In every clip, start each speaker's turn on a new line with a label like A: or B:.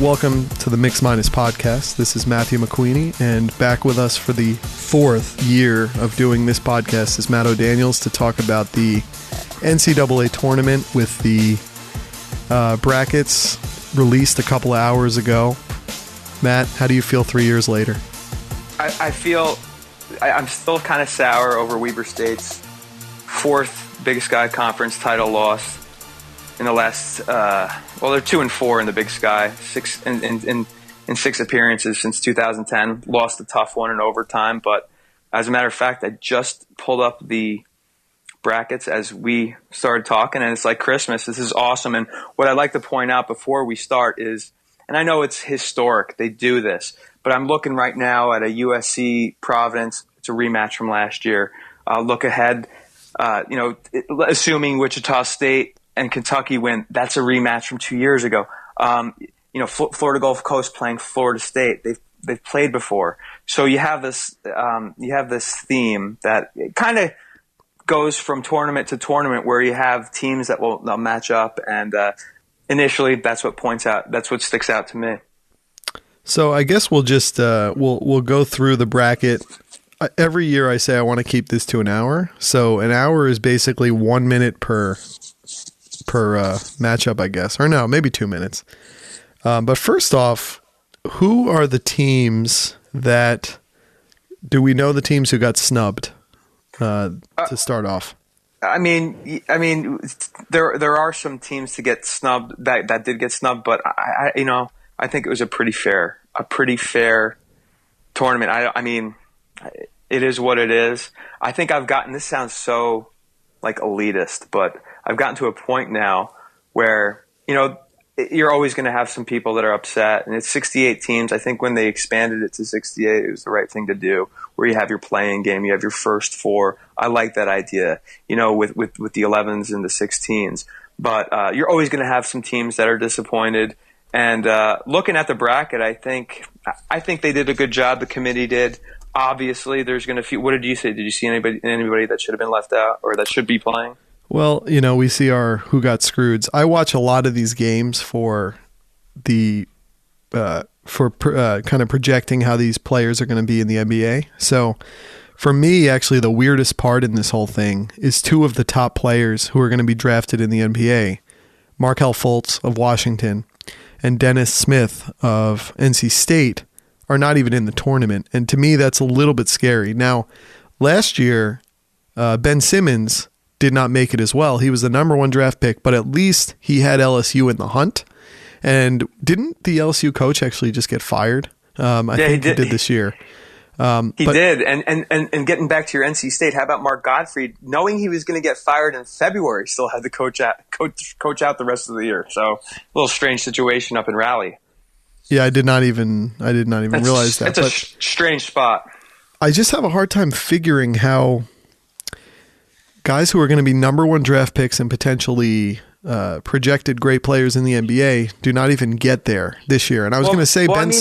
A: Welcome to the Mix-Minus podcast. This is Matthew McQueenie, and back with us for the fourth year of doing this podcast is Matt O'Daniels to talk about the NCAA Tournament with the brackets released a couple of hours ago. Matt, how do you feel 3 years later?
B: I'm still kind of sour over Weber State's fourth Big Sky Conference title loss in the last, they're 2-4 in the Big Sky, in six appearances since 2010. Lost a tough one in overtime, but as a matter of fact, I just pulled up the brackets as we started talking, and it's like Christmas. This is awesome. And what I'd like to point out before we start is, and I know it's historic, they do this, but I'm looking right now at a USC Providence. It's a rematch from last year. Look ahead, assuming Wichita State and Kentucky win, that's a rematch from 2 years ago. Florida Gulf Coast playing Florida State. They've played before. So you have this theme that kind of goes from tournament to tournament where you have teams that will match up, and initially that's what sticks out to me.
A: So I guess we'll just we'll go through the bracket. Every year I say I want to keep this to an hour. So an hour is basically 1 minute per matchup, I guess. Or no, maybe 2 minutes. But first off, who are the teams that – do we know the teams who got snubbed to start off?
B: I mean, there are some teams to get snubbed that did get snubbed, but I think it was a pretty fair tournament. I mean, it is what it is. I think I've gotten – this sounds so like elitist, but I've gotten to a point now where, you're always going to have some people that are upset, and it's 68 teams. I think when they expanded it to 68, it was the right thing to do, where you have your playing game, you have your first four. I like that idea, with the 11s and the 16s. But you're always going to have some teams that are disappointed. And looking at the bracket, I think they did a good job. The committee did. Obviously, there's going to – what did you say? Did you see anybody that should have been left out or that should be playing?
A: Well, we see our who got screwed. I watch a lot of these games for the kind of projecting how these players are going to be in the NBA. So for me, actually, the weirdest part in this whole thing is two of the top players who are going to be drafted in the NBA, Markelle Fultz of Washington and Dennis Smith of NC State, are not even in the tournament. And to me, that's a little bit scary. Now, last year, Ben Simmons did not make it as well. He was the number one draft pick, but at least he had LSU in the hunt. And didn't the LSU coach actually just get fired? I think he did this year.
B: He did. And getting back to your NC State, how about Mark Gottfried, knowing he was going to get fired in February, still had to coach out the rest of the year. So a little strange situation up in Raleigh.
A: Yeah, I did not even realize that.
B: It's a strange spot.
A: I just have a hard time figuring how guys who are going to be number one draft picks and potentially projected great players in the NBA do not even get there this year. And I was going to say Ben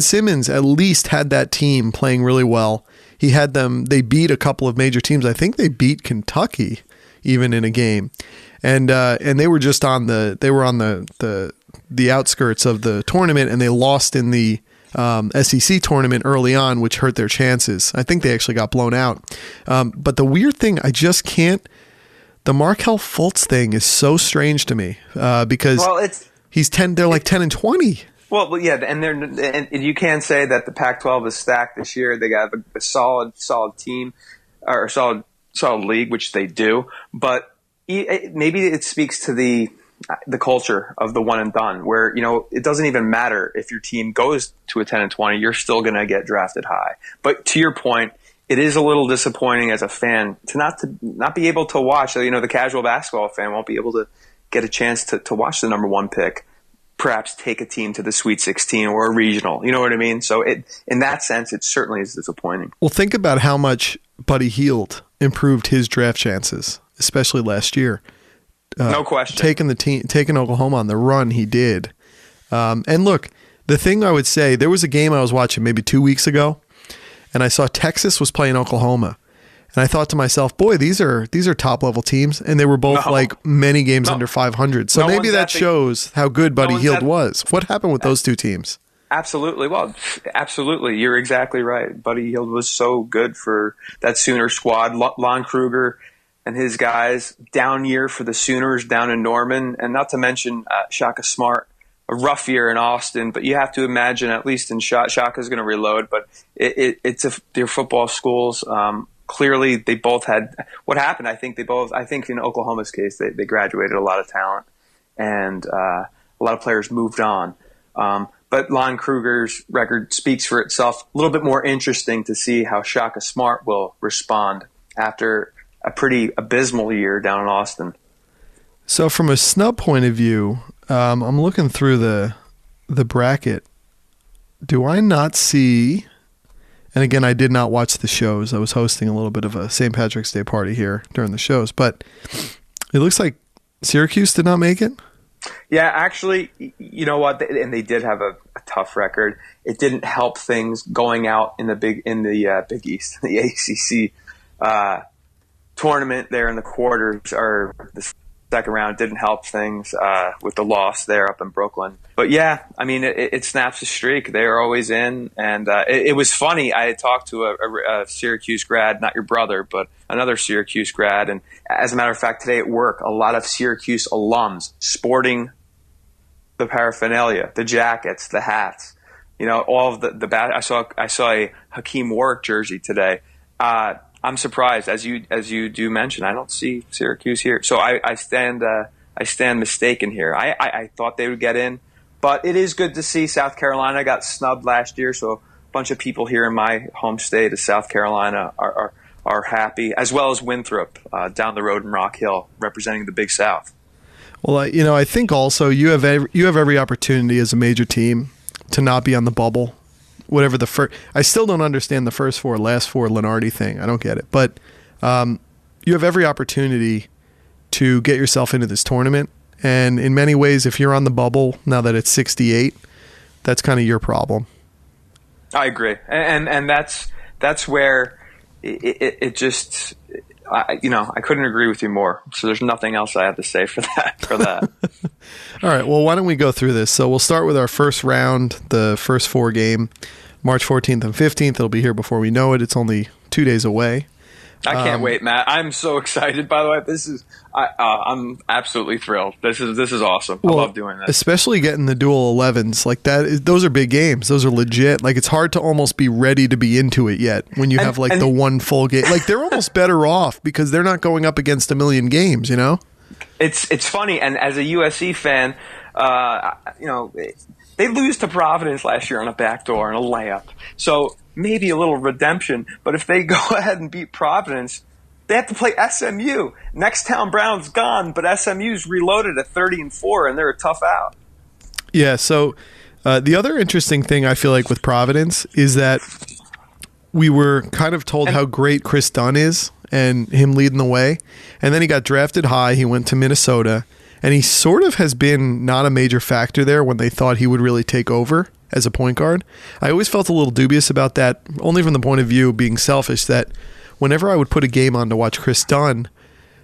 A: Simmons at least had that team playing really well. He had them, they beat a couple of major teams. I think they beat Kentucky even in a game. And they were just on the outskirts of the tournament, and they lost in the SEC tournament early on, which hurt their chances. I think they actually got blown out. But the weird thing, the Markelle Fultz thing is so strange to me because they're like 10 and 20.
B: Well, yeah, and you can say that the Pac-12 is stacked this year. They got a solid team or solid league, which they do. But maybe it speaks to the culture of the one and done, where it doesn't even matter if your team goes to a 10 and 20, you're still going to get drafted high. But to your point, it is a little disappointing as a fan to not be able to watch. The casual basketball fan won't be able to get a chance to watch the number one pick, perhaps take a team to the Sweet 16 or a regional. You know what I mean? So in that sense, it certainly is disappointing.
A: Well, think about how much Buddy Hield improved his draft chances, especially last year.
B: No question.
A: Taking Oklahoma on the run he did. And look, the thing I would say, there was a game I was watching maybe 2 weeks ago, and I saw Texas was playing Oklahoma. And I thought to myself, boy, these are top level teams, and they were both like many games under 500. So maybe that shows how good Buddy Hield was. What happened with those two teams?
B: Absolutely. Well, absolutely. You're exactly right. Buddy Hield was so good for that Sooner squad. Lon Kruger and his guys, down year for the Sooners down in Norman, and not to mention Shaka Smart, a rough year in Austin. But you have to imagine, at least in Shaka's going to reload, but they're football schools. Clearly, they both had what happened. I think in Oklahoma's case, they graduated a lot of talent, and a lot of players moved on. But Lon Kruger's record speaks for itself. A little bit more interesting to see how Shaka Smart will respond after a pretty abysmal year down in Austin.
A: So from a snub point of view, I'm looking through the bracket. Do I not see... And again, I did not watch the shows. I was hosting a little bit of a St. Patrick's Day party here during the shows. But it looks like Syracuse did not make it.
B: Yeah, actually, you know what? And they did have a tough record. It didn't help things going out in the Big East, the ACC tournament there in the quarters or the second round. Didn't help things with the loss there up in Brooklyn. But yeah, I mean, it snaps a streak. They're always in, and it was funny. I had talked to a Syracuse grad, not your brother, but another Syracuse grad, and as a matter of fact, today at work, a lot of Syracuse alums sporting the paraphernalia, the jackets, the hats, all of the I saw a Hakeem Warwick jersey today. I'm surprised, as you do mention, I don't see Syracuse here, so I stand mistaken here. I thought they would get in, but it is good to see South Carolina got snubbed last year, so a bunch of people here in my home state of South Carolina are happy, as well as Winthrop down the road in Rock Hill, representing the Big South.
A: Well, I think also you have every opportunity as a major team to not be on the bubble. Whatever the first, I still don't understand the first four, last four Lenardi thing. I don't get it, but you have every opportunity to get yourself into this tournament. And in many ways, if you're on the bubble now that it's 68, that's kind of your problem.
B: I agree, and that's where it just. I couldn't agree with you more. So there's nothing else I have to say for that.
A: All right. Well, why don't we go through this? So we'll start with our first round, the first four game, March 14th and 15th. It'll be here before we know it. It's only 2 days away.
B: I can't wait, Matt. I'm so excited. By the way, I'm absolutely thrilled. This is awesome. I love doing this,
A: especially getting the dual 11s like that. Those are big games. Those are legit. Like, it's hard to almost be ready to be into it yet when you have the one full game. Like, they're almost better off because they're not going up against a million games.
B: It's funny, and as a USC fan, they lose to Providence last year on a backdoor and a layup. So maybe a little redemption, but if they go ahead and beat Providence, they have to play SMU. Next-town Brown's gone, but SMU's reloaded at 30-4, and they're a tough out.
A: Yeah, so the other interesting thing I feel like with Providence is that we were kind of told how great Chris Dunn is and him leading the way, and then he got drafted high. He went to Minnesota, and he sort of has been not a major factor there when they thought he would really take over as a point guard. I always felt a little dubious about that, only from the point of view of being selfish, that whenever I would put a game on to watch Chris Dunn,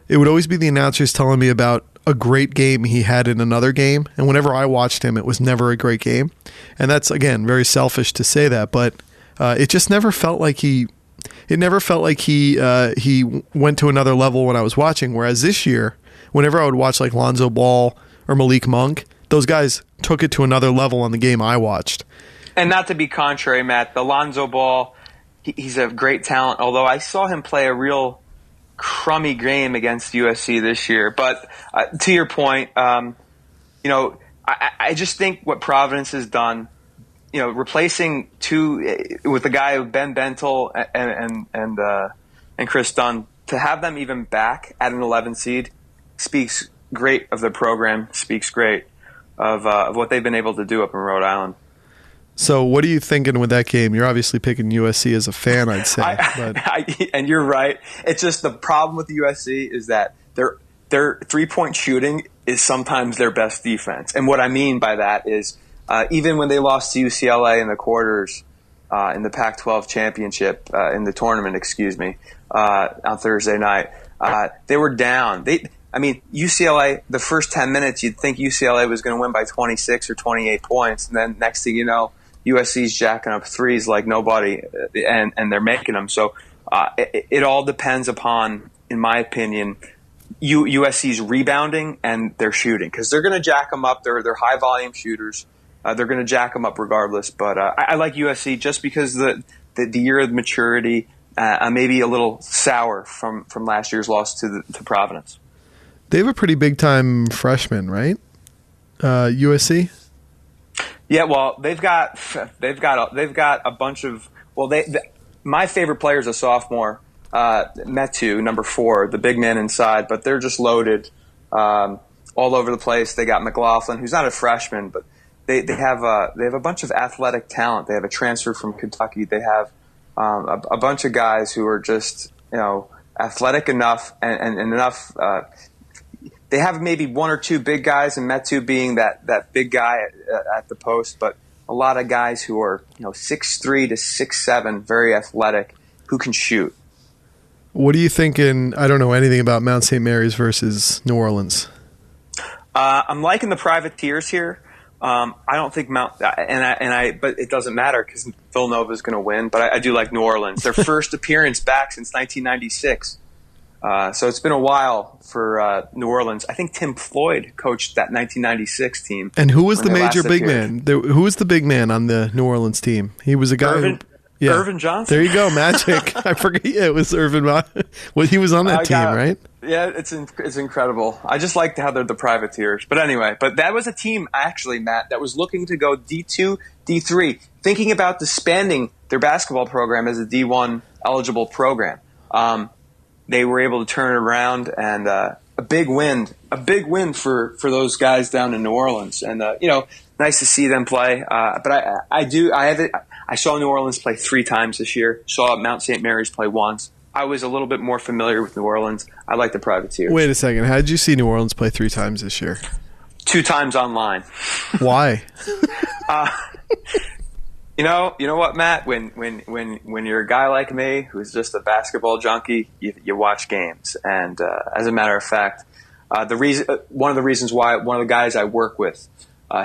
A: it would always be the announcers telling me about a great game he had in another game, and whenever I watched him, it was never a great game. And that's, again, very selfish to say that, but it just never felt like he went to another level when I was watching, whereas this year, whenever I would watch like Lonzo Ball or Malik Monk, those guys took it to another level on the game I watched.
B: And not to be contrary, Matt, the Lonzo Ball, he's a great talent, although I saw him play a real crummy game against USC this year. But to your point, I just think what Providence has done, replacing with the guy Ben Bentel and Chris Dunn, to have them even back at an 11 seed speaks great of the program, speaks great of what they've been able to do up in Rhode Island.
A: So what are you thinking with that game? You're obviously picking USC as a fan, I'd say.
B: And you're right. It's just the problem with USC is that their three-point shooting is sometimes their best defense. And what I mean by that is even when they lost to UCLA in the quarters, in the Pac-12 championship in the tournament, on Thursday night. They were down. UCLA, the first 10 minutes, you'd think UCLA was going to win by 26 or 28 points. And then next thing you know, USC's jacking up threes like nobody, and they're making them. So it all depends upon, in my opinion, USC's rebounding and their shooting, because they're going to jack them up. They're high-volume shooters. They're going to jack them up regardless. But I like USC just because the year of maturity, maybe a little sour from last year's loss to Providence.
A: They have a pretty big-time freshman, right? USC.
B: Yeah, well, they've got a bunch of my favorite player is a sophomore, Metu, number 4, the big man inside, but they're just loaded all over the place. They got McLaughlin, who's not a freshman, but they have a bunch of athletic talent. They have a transfer from Kentucky. They have a bunch of guys who are just athletic enough and enough. They have maybe one or two big guys, and Metu being that big guy at the post, but a lot of guys who are 6'3" to 6'7", very athletic, who can shoot.
A: What are you thinking? I don't know anything about Mount St. Mary's versus New Orleans.
B: I'm liking the Privateers here. I don't think but it doesn't matter because Villanova is going to win. But I do like New Orleans. Their first appearance back since 1996. So it's been a while for New Orleans. I think Tim Floyd coached that 1996 team.
A: And who was the major big man? Who was the big man on the New Orleans team? He was a guy.
B: Irvin Johnson.
A: There you go, magic. I forget. Yeah, it was Irvin. Well, he was on that team, right?
B: Yeah, it's incredible. I just liked how they're the Privateers. But anyway, that was a team, actually, Matt, that was looking to go D2, D3, thinking about disbanding their basketball program as a D1 eligible program. They were able to turn it around, and a big win for those guys down in New Orleans. And nice to see them play. But I saw New Orleans play 3 times this year. Saw Mount St. Mary's play once. I was a little bit more familiar with New Orleans. I like the Privateers.
A: Wait a second. How did you see New Orleans play 3 times this year?
B: 2 times online.
A: Why?
B: You know what, Matt? When you're a guy like me who's just a basketball junkie, you watch games. And as a matter of fact, one of the reasons why one of the guys I work with,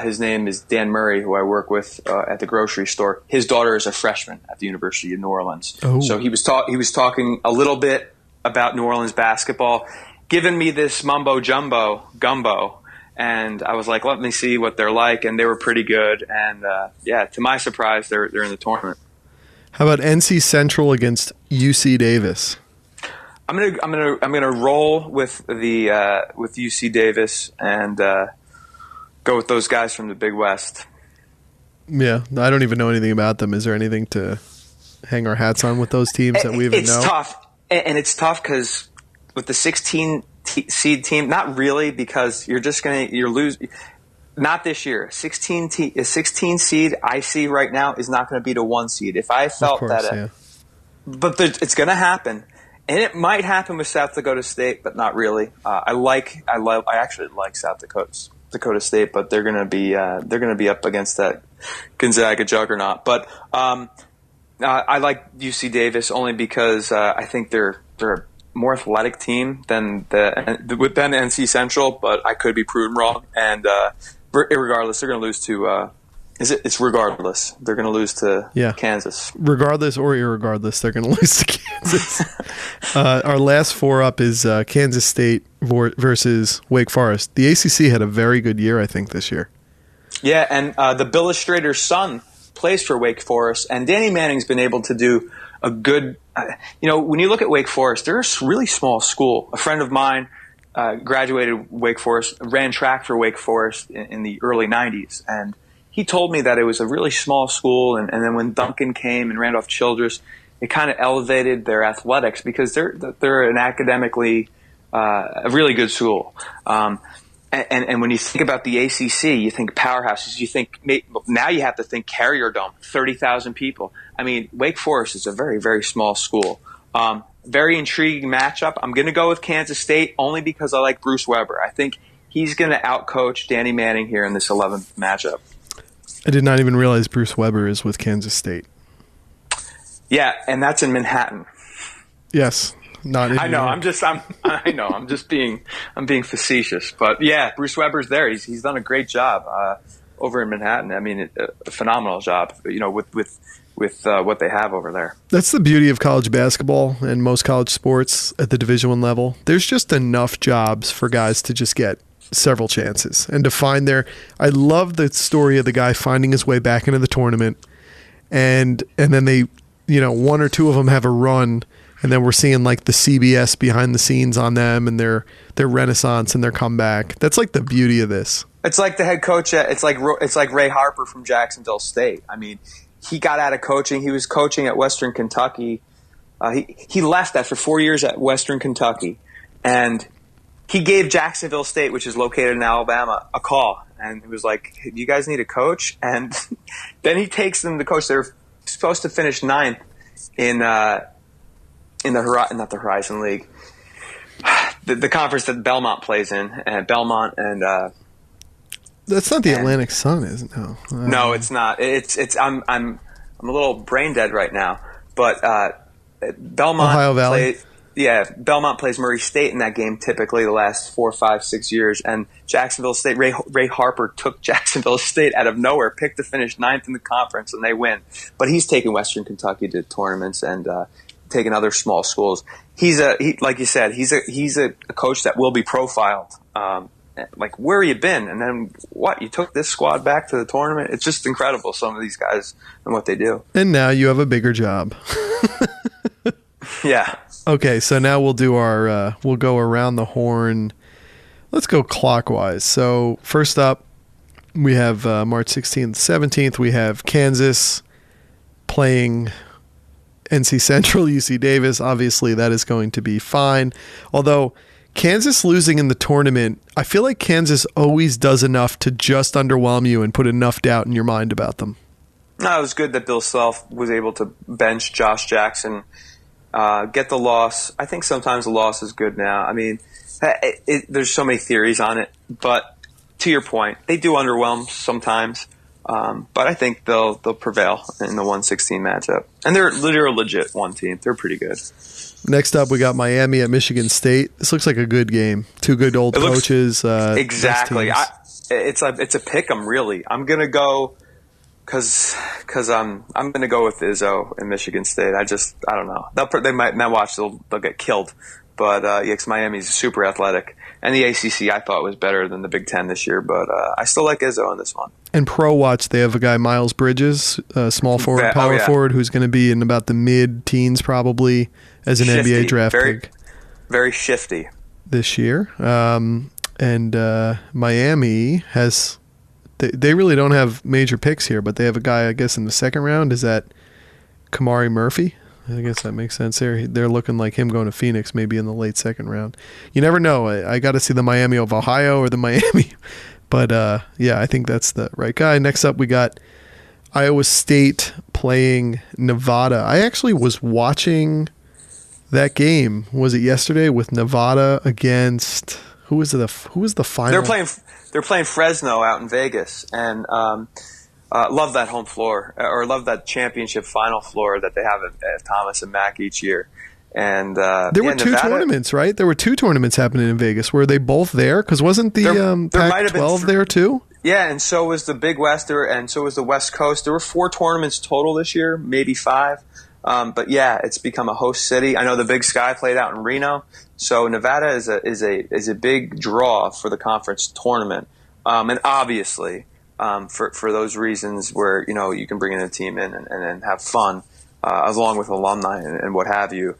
B: his name is Dan Murray, who I work with at the grocery store. His daughter is a freshman at the University of New Orleans. Oh. So he was talking a little bit about New Orleans basketball, giving me this mumbo jumbo gumbo. And I was like, let me see what they're like, and they were pretty good. And to my surprise, they're in the tournament.
A: How about NC Central against UC Davis?
B: I'm gonna roll with with UC Davis and go with those guys from the Big West.
A: Yeah, I don't even know anything about them. Is there anything to hang our hats on with those teams that we even know?
B: It's tough, and it's tough because with the 16 seed team, not really, because you're lose. Not this year. 16 seed I see right now is not going to beat a 1 seed. If I felt but it's going to happen, and it might happen with South Dakota State, but not really. I actually like South Dakota State, but they're going to be up against that Gonzaga juggernaut. But I like UC Davis only because I think they're a more athletic team than NC Central, but I could be proven wrong. And regardless, they're going to lose to. It's regardless. They're going to lose to Kansas.
A: Regardless or irregardless, they're going to lose to Kansas. Our last 4 up is Kansas State versus Wake Forest. The ACC had a very good year, I think, this year.
B: Yeah, and the Bill Illustrator's son plays for Wake Forest, and Danny Manning's been able to do a good. When you look at Wake Forest, they're a really small school. A friend of mine graduated Wake Forest, ran track for Wake Forest in the early 90s, and he told me that it was a really small school, and then when Duncan came and Randolph Childress, it kind of elevated their athletics because they're an academically a really good school. And when you think about the ACC, you think powerhouses. You think now you have to think Carrier Dome, 30,000 people. I mean, Wake Forest is a very, very small school. Very intriguing matchup. I'm going to go with Kansas State only because I like Bruce Weber. I think he's going to outcoach Danny Manning here in this 11th matchup.
A: I did not even realize Bruce Weber is with Kansas State.
B: Yeah, and that's in Manhattan.
A: Yes. Not in
B: I know.
A: New York.
B: I'm being facetious, but yeah, Bruce Weber's there. He's done a great job over in Manhattan. I mean, a phenomenal job. With what they have over there.
A: That's the beauty of college basketball and most college sports at the Division I level. There's just enough jobs for guys to just get several chances and to find their. I love the story of the guy finding his way back into the tournament, and then they, one or two of them have a run. And then we're seeing like the CBS behind the scenes on them and their renaissance and their comeback. That's like the beauty of this.
B: It's like the head coach. It's like Ray Harper from Jacksonville State. I mean, he got out of coaching. He was coaching at Western Kentucky. He left after 4 years at Western Kentucky, and he gave Jacksonville State, which is located in Alabama, a call. And he was like, hey, "You guys need a coach?" And then he takes them to coach. They're supposed to finish ninth in not the Horizon League, the conference that Belmont plays in, and Belmont and
A: that's not the Atlantic Sun, is it? No,
B: no, it's not. It's I'm a little brain dead right now, but Belmont,
A: Ohio Valley.
B: Belmont plays Murray State in that game typically the last 4, 5, 6 years, and Jacksonville State. Ray Harper took Jacksonville State out of nowhere, picked to finish ninth in the conference, and they win. But he's taken Western Kentucky to tournaments and taking other small schools. Like you said, he's a coach that will be profiled. Like, where have you been? And then what? You took this squad back to the tournament? It's just incredible, some of these guys and what they do.
A: And now you have a bigger job.
B: Yeah.
A: Okay, so now we'll do we'll go around the horn. Let's go clockwise. So first up, we have March 16th, 17th. We have Kansas playing NC Central, UC Davis. Obviously, that is going to be fine. Although Kansas losing in the tournament, I feel like Kansas always does enough to just underwhelm you and put enough doubt in your mind about them.
B: No, it was good that Bill Self was able to bench Josh Jackson, get the loss. I think sometimes the loss is good now. I mean, there's so many theories on it, but to your point, they do underwhelm sometimes. But I think they'll prevail in the 116 matchup. And they're a legit one team. They're pretty good.
A: Next up, we got Miami at Michigan State. This looks like a good game. Two good old coaches.
B: Exactly. It's a pick 'em, really. I'm gonna go because I'm gonna go with Izzo in Michigan State. I don't know. They might watch. They'll get killed. But because Miami's super athletic, and the ACC I thought was better than the Big Ten this year. But I still like Izzo on this one.
A: And Pro Watch, they have a guy, Miles Bridges, small forward, power forward, who's going to be in about the mid-teens probably as an NBA draft pick.
B: Very shifty.
A: This year. And Miami has – they really don't have major picks here, but they have a guy, I guess, in the second round. Is that Kamari Murphy? I guess that makes sense there. They're looking like him going to Phoenix maybe in the late second round. You never know. I got to see the Miami of Ohio or the Miami – but, yeah, I think that's the right guy. Next up, we got Iowa State playing Nevada. I actually was watching that game. Was it yesterday with Nevada against who was the final?
B: They're playing Fresno out in Vegas, and love that home floor, or love that championship final floor that they have at Thomas and Mack each year. And
A: there were two tournaments, right? There were two tournaments happening in Vegas. Were they both there? Because wasn't the Pac-12 there too?
B: Yeah, and so was the Big West, and so was the West Coast. There were 4 tournaments total this year, maybe 5. But yeah, it's become a host city. I know the Big Sky played out in Reno, so Nevada is a big draw for the conference tournament. And obviously, for those reasons where you can bring in a team in and have fun, along with alumni and what have you.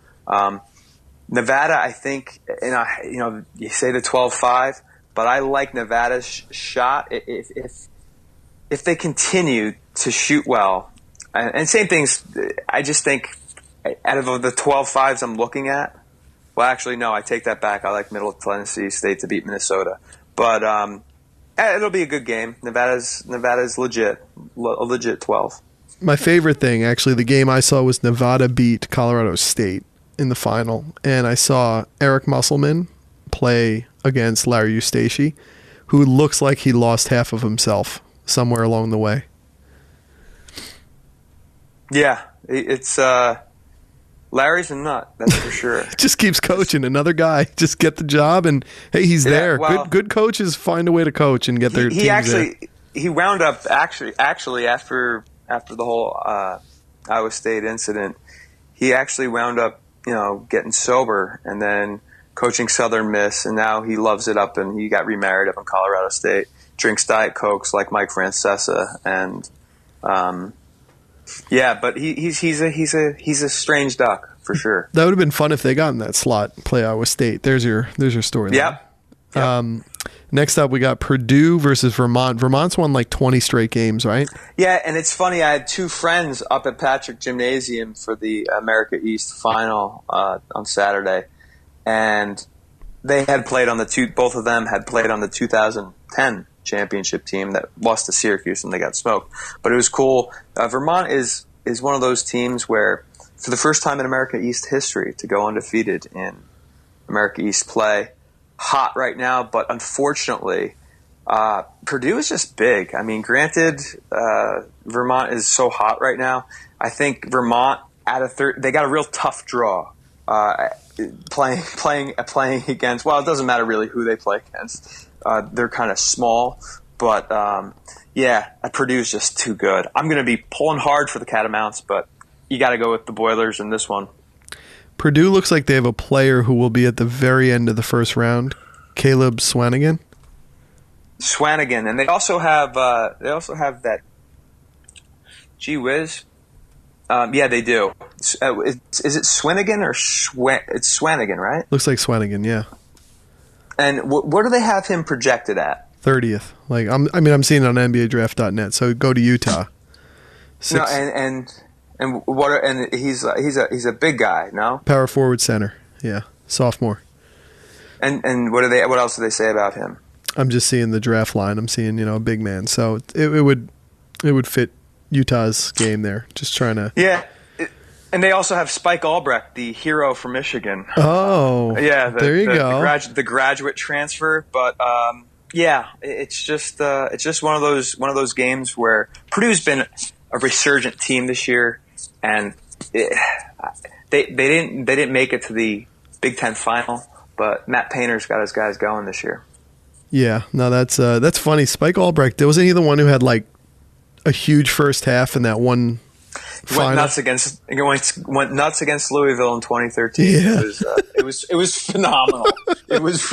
B: Nevada, I think, you say the 12-5, but I like Nevada's shot if they continue to shoot well. And same things, I just think out of the 12-5s I'm looking at, well, actually, no, I take that back. I like Middle Tennessee State to beat Minnesota. But it'll be a good game. Nevada's legit, a legit 12.
A: My favorite thing, actually, the game I saw was Nevada beat Colorado State in the final, and I saw Eric Musselman play against Larry Eustace, who looks like he lost half of himself somewhere along the way.
B: Yeah, It's Larry's a nut, that's for sure.
A: Just keeps coaching. Another guy, just get the job, and hey, he's there.
B: Well,
A: good coaches find a way to coach and get their teams there.
B: He wound up actually after the whole Iowa State incident, he actually wound up getting sober and then coaching Southern Miss, and now he loves it up, and he got remarried up in Colorado State. Drinks Diet Cokes like Mike Francesa, and but he's a strange duck for sure.
A: That would have been fun if they got in that slot, play Iowa State. There's your story.
B: Yep.
A: Next up, we got Purdue versus Vermont. Vermont's won like 20 straight games, right?
B: Yeah, and it's funny. I had two friends up at Patrick Gymnasium for the America East final on Saturday, and they had played on both of them had played on the 2010 championship team that lost to Syracuse, and they got smoked. But it was cool. Vermont is one of those teams where, for the first time in America East history, to go undefeated in America East play. Hot right now, but unfortunately, Purdue is just big. I mean, granted, Vermont is so hot right now. I think Vermont they got a real tough draw playing against. Well, it doesn't matter really who they play against. They're kind of small, but Purdue is just too good. I'm going to be pulling hard for the Catamounts, but you got to go with the Boilers in this one.
A: Purdue looks like they have a player who will be at the very end of the first round, Caleb Swanigan.
B: And they also have that. Gee whiz. Yeah, they do. Is it Swanigan or It's Swanigan, right?
A: Looks like Swanigan, yeah.
B: And what do they have him projected at?
A: 30th. Like I'm seeing it on NBADraft.net. So go to Utah.
B: No, and he's a big guy, no?
A: Power forward center, yeah, sophomore.
B: And what else do they say about him?
A: I'm just seeing the draft line. I'm seeing a big man, so it would fit Utah's game there. Just trying to
B: and they also have Spike Albrecht, the hero from Michigan.
A: Oh, yeah, there you go.
B: The graduate transfer, but it's just one of those games where Purdue's been a resurgent team this year. And they didn't make it to the Big Ten final, but Matt Painter's got his guys going this year.
A: Yeah, no, that's funny. Spike Albrecht, wasn't he the one who had like a huge first half in that one final? Went nuts against Louisville in 2013. Yeah.
B: It was phenomenal. It was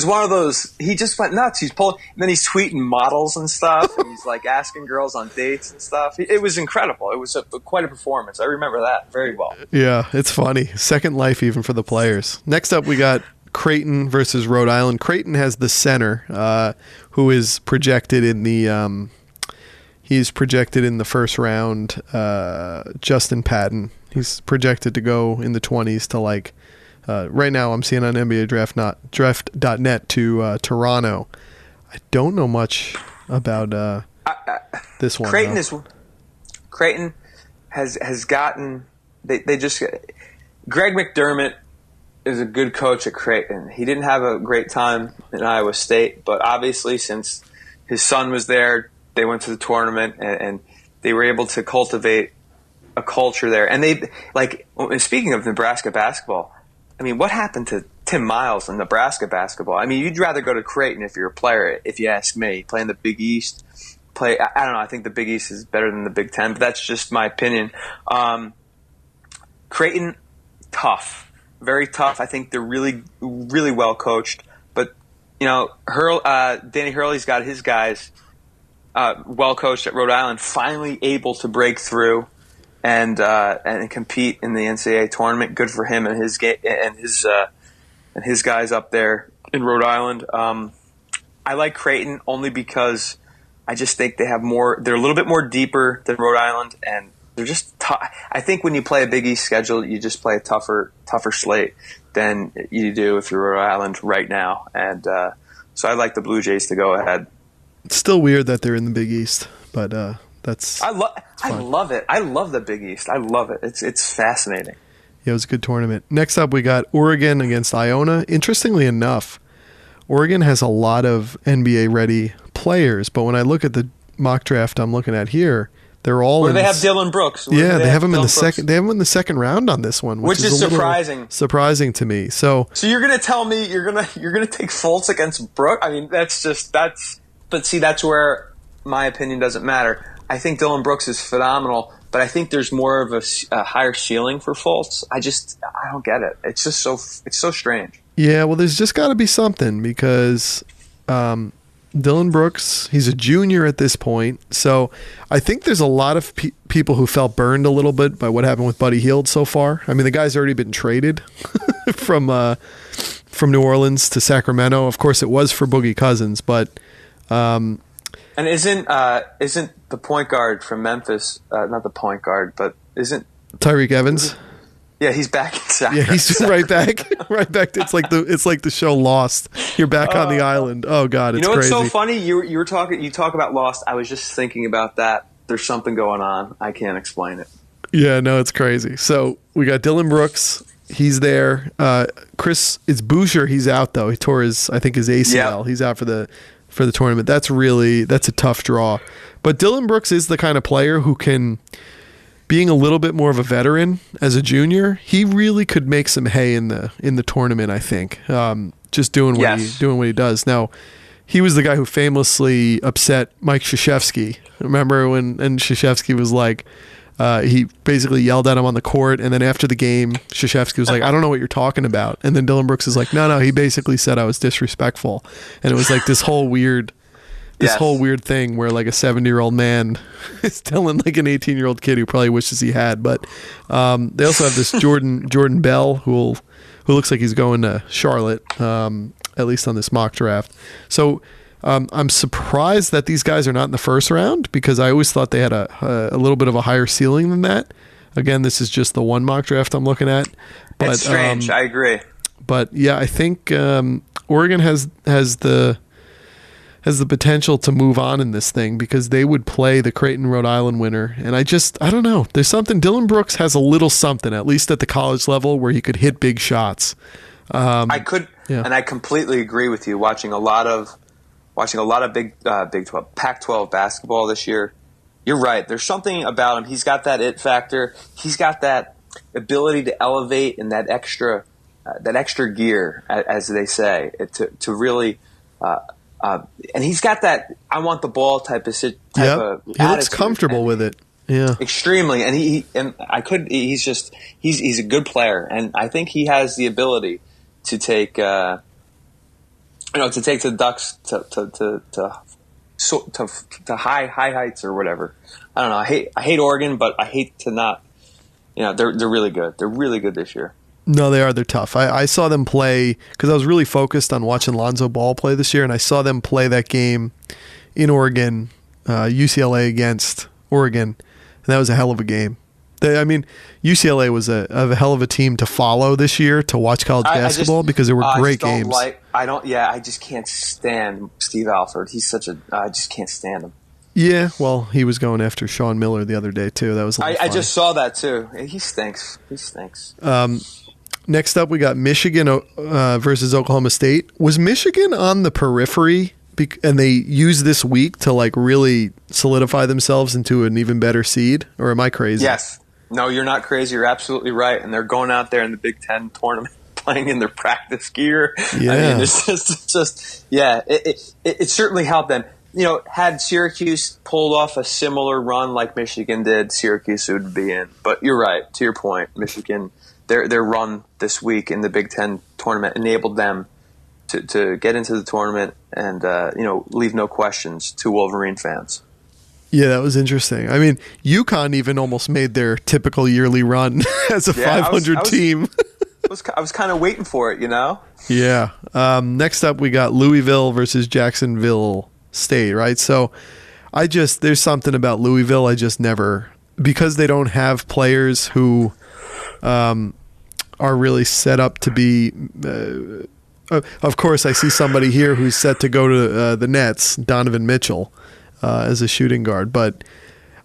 B: one of those. He just went nuts. He's pulling, and then he's tweeting models and stuff, and he's like asking girls on dates and stuff. It was incredible. It was quite a performance. I remember that very well.
A: Yeah, it's funny. Second life even for the players. Next up, we got Creighton versus Rhode Island. Creighton has the center, who is projected in the. He's projected in the first round. Justin Patton. He's projected to go in the 20s to like. Right now, I'm seeing on NBA Draft.net to Toronto. I don't know much about this one.
B: Creighton has gotten. They just. Greg McDermott is a good coach at Creighton. He didn't have a great time in Iowa State, but obviously since his son was there, they went to the tournament and they were able to cultivate a culture there. And they speaking of Nebraska basketball, I mean, what happened to Tim Miles in Nebraska basketball? I mean, you'd rather go to Creighton if you're a player, if you ask me. Play in the Big East. I don't know. I think the Big East is better than the Big Ten, but that's just my opinion. Creighton, tough. Very tough. I think they're really, really well coached. But, Danny Hurley's got his guys well coached at Rhode Island, finally able to break through and compete in the NCAA tournament. Good for him and his guys up there in Rhode Island. I like Creighton only because I just think they have more. They're a little bit more deeper than Rhode Island, and they're just tough. I think when you play a Big East schedule, you just play a tougher slate than you do if you're Rhode Island right now. And so I like the Blue Jays to go ahead.
A: It's still weird that they're in the Big East, but that's.
B: I love it. I love the Big East. I love it. It's fascinating.
A: Yeah, it was a good tournament. Next up, we got Oregon against Iona. Interestingly enough, Oregon has a lot of NBA ready players, but when I look at the mock draft I'm looking at here, They're all.
B: Or they have Dylan Brooks.
A: Yeah, they have him in the second. They have him in the second round on this one,
B: which is
A: surprising to me. So
B: you're gonna tell me you're gonna take Fultz against Brooks? I mean, But see, that's where my opinion doesn't matter. I think Dylan Brooks is phenomenal, but I think there's more of a higher ceiling for Fultz. I don't get it. It's just so strange.
A: Yeah, well, there's just got to be something because Dylan Brooks, he's a junior at this point. So I think there's a lot of people who felt burned a little bit by what happened with Buddy Hield so far. I mean, the guy's already been traded from New Orleans to Sacramento. Of course, it was for Boogie Cousins, but
B: and isn't the point guard from Memphis not the point guard, but isn't
A: Tyreek Evans?
B: Yeah, he's back in Sacramento.
A: Yeah, he's right back. It's like the show Lost. You're back on the island. Oh God, it's crazy.
B: You know what's so funny? You talk about Lost. I was just thinking about that. There's something going on. I can't explain it.
A: Yeah, no, it's crazy. So we got Dylan Brooks. He's there. It's Boucher. He's out though. He tore his ACL. Yep. He's out for the tournament. That's a tough draw. But Dylan Brooks is the kind of player who can, being a little bit more of a veteran as a junior, he really could make some hay in the tournament, I think. Just doing what he does. Now, he was the guy who famously upset Mike Krzyzewski. Remember when Krzyzewski was like, he basically yelled at him on the court, and then after the game, Krzyzewski was like, I don't know what you're talking about. And then Dylan Brooks is like, no, he basically said I was disrespectful. And it was like this whole weird thing where like a 70-year-old man is telling like an 18-year-old kid who probably wishes he had. But they also have this Jordan Bell who looks like he's going to Charlotte, at least on this mock draft. So I'm surprised that these guys are not in the first round because I always thought they had a little bit of a higher ceiling than that. Again, this is just the one mock draft I'm looking at. But,
B: it's strange. I agree.
A: But yeah, I think Oregon has the potential to move on in this thing because they would play the Creighton, Rhode Island winner. And I don't know. There's something. Dylan Brooks has a little something, at least at the college level, where he could hit big shots.
B: And I completely agree with you. Watching a lot of Big 12, Pac-12 basketball this year. You're right. There's something about him. He's got that it factor. He's got that ability to elevate and that extra gear, as they say, to really. And he's got that I want the ball type of attitude.
A: He looks comfortable with it. Yeah,
B: extremely. And he's a good player, and I think he has the ability to take the Ducks to high heights or whatever. I don't know. I hate Oregon, but I hate to not. They're really good. They're really good this year.
A: No, they are. They're tough. I saw them play because I was really focused on watching Lonzo Ball play this year, and I saw them play that game in Oregon, UCLA against Oregon, and that was a hell of a game. UCLA was a hell of a team to follow this year to watch college basketball because there were great games.
B: I just can't stand Steve Alford. I just can't stand him.
A: Yeah, well, he was going after Sean Miller the other day too. That was
B: I just saw that too. He stinks.
A: Next up, we got Michigan versus Oklahoma State. Was Michigan on the periphery, and they used this week to like really solidify themselves into an even better seed? Or am I crazy?
B: Yes. No, you're not crazy. You're absolutely right. And they're going out there in the Big Ten tournament playing in their practice gear.
A: Yeah.
B: I mean, it certainly helped them. Had Syracuse pulled off a similar run like Michigan did, Syracuse would be in. But you're right. To your point, Michigan, their run this week in the Big Ten tournament enabled them to get into the tournament and leave no questions to Wolverine fans.
A: Yeah, that was interesting. I mean, UConn even almost made their typical yearly run as a 500 team.
B: I was kind of waiting for it,
A: Yeah. Next up, we got Louisville versus Jacksonville State, right? So there's something about Louisville I just never, because they don't have players who are really set up to be of course I see somebody here who's set to go to the Nets, Donovan Mitchell, as a shooting guard, but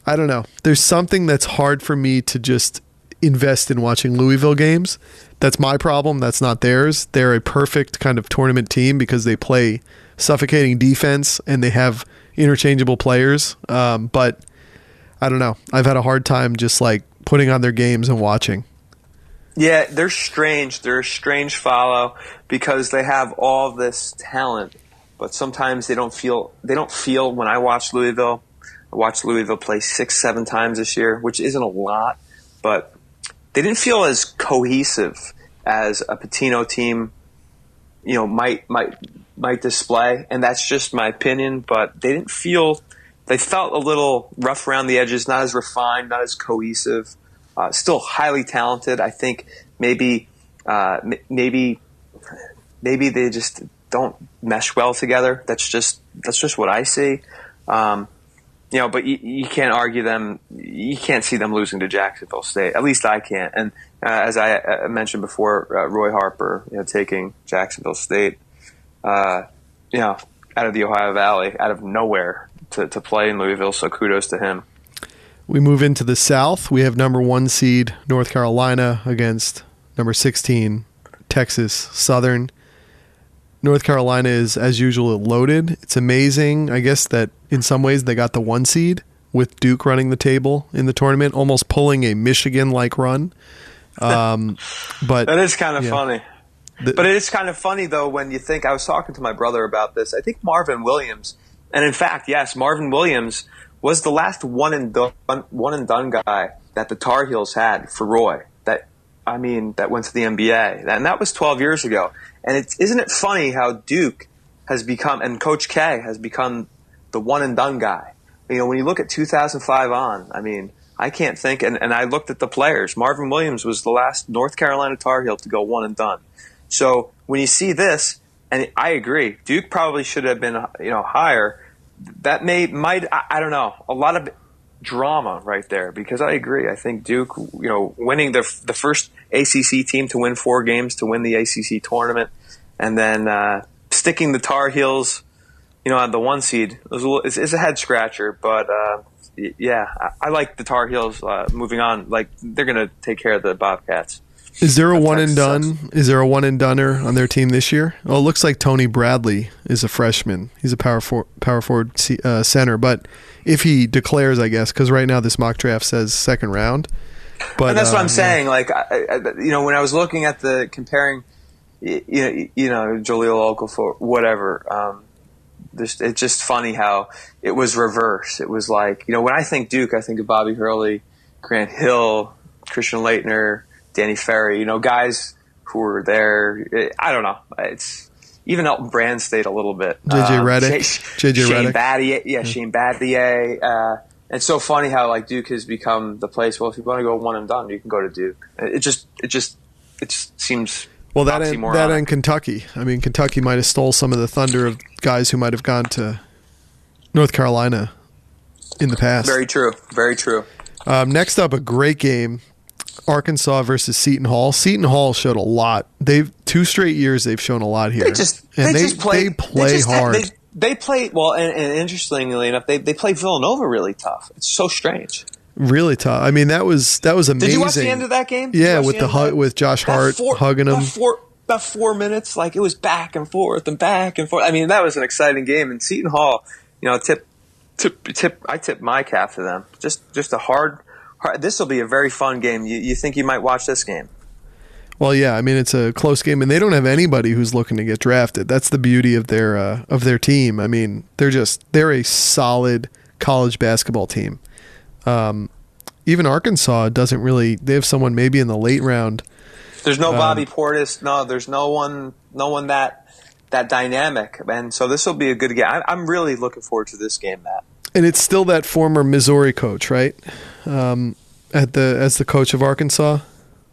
A: I don't know. There's something that's hard for me to just invest in watching Louisville games. That's my problem. That's not theirs. They're a perfect kind of tournament team because they play suffocating defense and they have interchangeable players. But I don't know. I've had a hard time just like putting on their games and watching.
B: Yeah, they're strange. They're a strange follow because they have all this talent, but sometimes they don't feel when I watch Louisville. I watched Louisville play 6-7 times this year, which isn't a lot, but they didn't feel as cohesive as a Pitino team, might display, and that's just my opinion, but they felt a little rough around the edges, not as refined, not as cohesive. Still highly talented. I think maybe they just don't mesh well together. That's just what I see. But you can't argue them. You can't see them losing to Jacksonville State. At least I can't. And as I mentioned before, Roy Harper, taking Jacksonville State, out of the Ohio Valley, out of nowhere to play in Louisville. So kudos to him.
A: We move into the South. We have number 1 seed North Carolina against number 16 Texas Southern. North Carolina is, as usual, loaded. It's amazing, I guess, that in some ways they got the 1 seed with Duke running the table in the tournament, almost pulling a Michigan-like run. But
B: that is kind of funny. But it is kind of funny, though, when you think – I was talking to my brother about this. I think Marvin Williams – and in fact, yes, Marvin Williams – was the last one and done guy that the Tar Heels had for Roy. That went to the NBA, and that was 12 years ago. And isn't it funny how Duke has become, and Coach K has become, the one and done guy. When you look at 2005 on, I can't think. And I looked at the players. Marvin Williams was the last North Carolina Tar Heel to go one and done. So when you see this, and I agree, Duke probably should have been higher. That I don't know, a lot of drama right there, because I agree. I think Duke, winning the first ACC team to win 4 games to win the ACC tournament, and then sticking the Tar Heels, on the 1 seed, it's a head scratcher. But I like the Tar Heels moving on. Like, they're going to take care of the Bobcats.
A: Is there a one and done? Is there a one and doneer on their team this year? Oh, it looks like Tony Bradley is a freshman. He's a power forward center, but if he declares, I guess, because right now this mock draft says second round. But
B: and that's what I'm saying. Like, when I was looking at the comparing, Jaleel Okafor, whatever. It's just funny how it was reversed. It was like, when I think Duke, I think of Bobby Hurley, Grant Hill, Christian Laettner, Danny Ferry, guys who were there. I don't know. It's even Elton Brand stayed a little bit.
A: JJ Redick,
B: Shane Battier, Shane Battier. It's so funny how like Duke has become the place. Well, if you want to go one and done, you can go to Duke. It just seems
A: that and Kentucky. Kentucky might have stole some of the thunder of guys who might have gone to North Carolina in the past.
B: Very true. Very true.
A: Next up, a great game. Arkansas versus Seton Hall. Seton Hall showed a lot. 2 straight years they've shown a lot here. They play hard.
B: They play well, and interestingly enough, they play Villanova really tough. It's so strange.
A: Really tough. That was amazing.
B: Did you watch the end of that game?
A: Yeah, with Josh Hart hugging him.
B: About 4 minutes, like it was back and forth and back and forth. That was an exciting game. And Seton Hall, I tip my cap to them. Just a hard. This will be a very fun game. You think you might watch this game?
A: Well, yeah. It's a close game, and they don't have anybody who's looking to get drafted. That's the beauty of their team. They're a solid college basketball team. Even Arkansas doesn't really. They have someone maybe in the late round.
B: There's no Bobby Portis. No, there's no one that dynamic, and so this will be a good game. I'm really looking forward to this game, Matt.
A: And it's still that former Missouri coach, right? As the coach of Arkansas.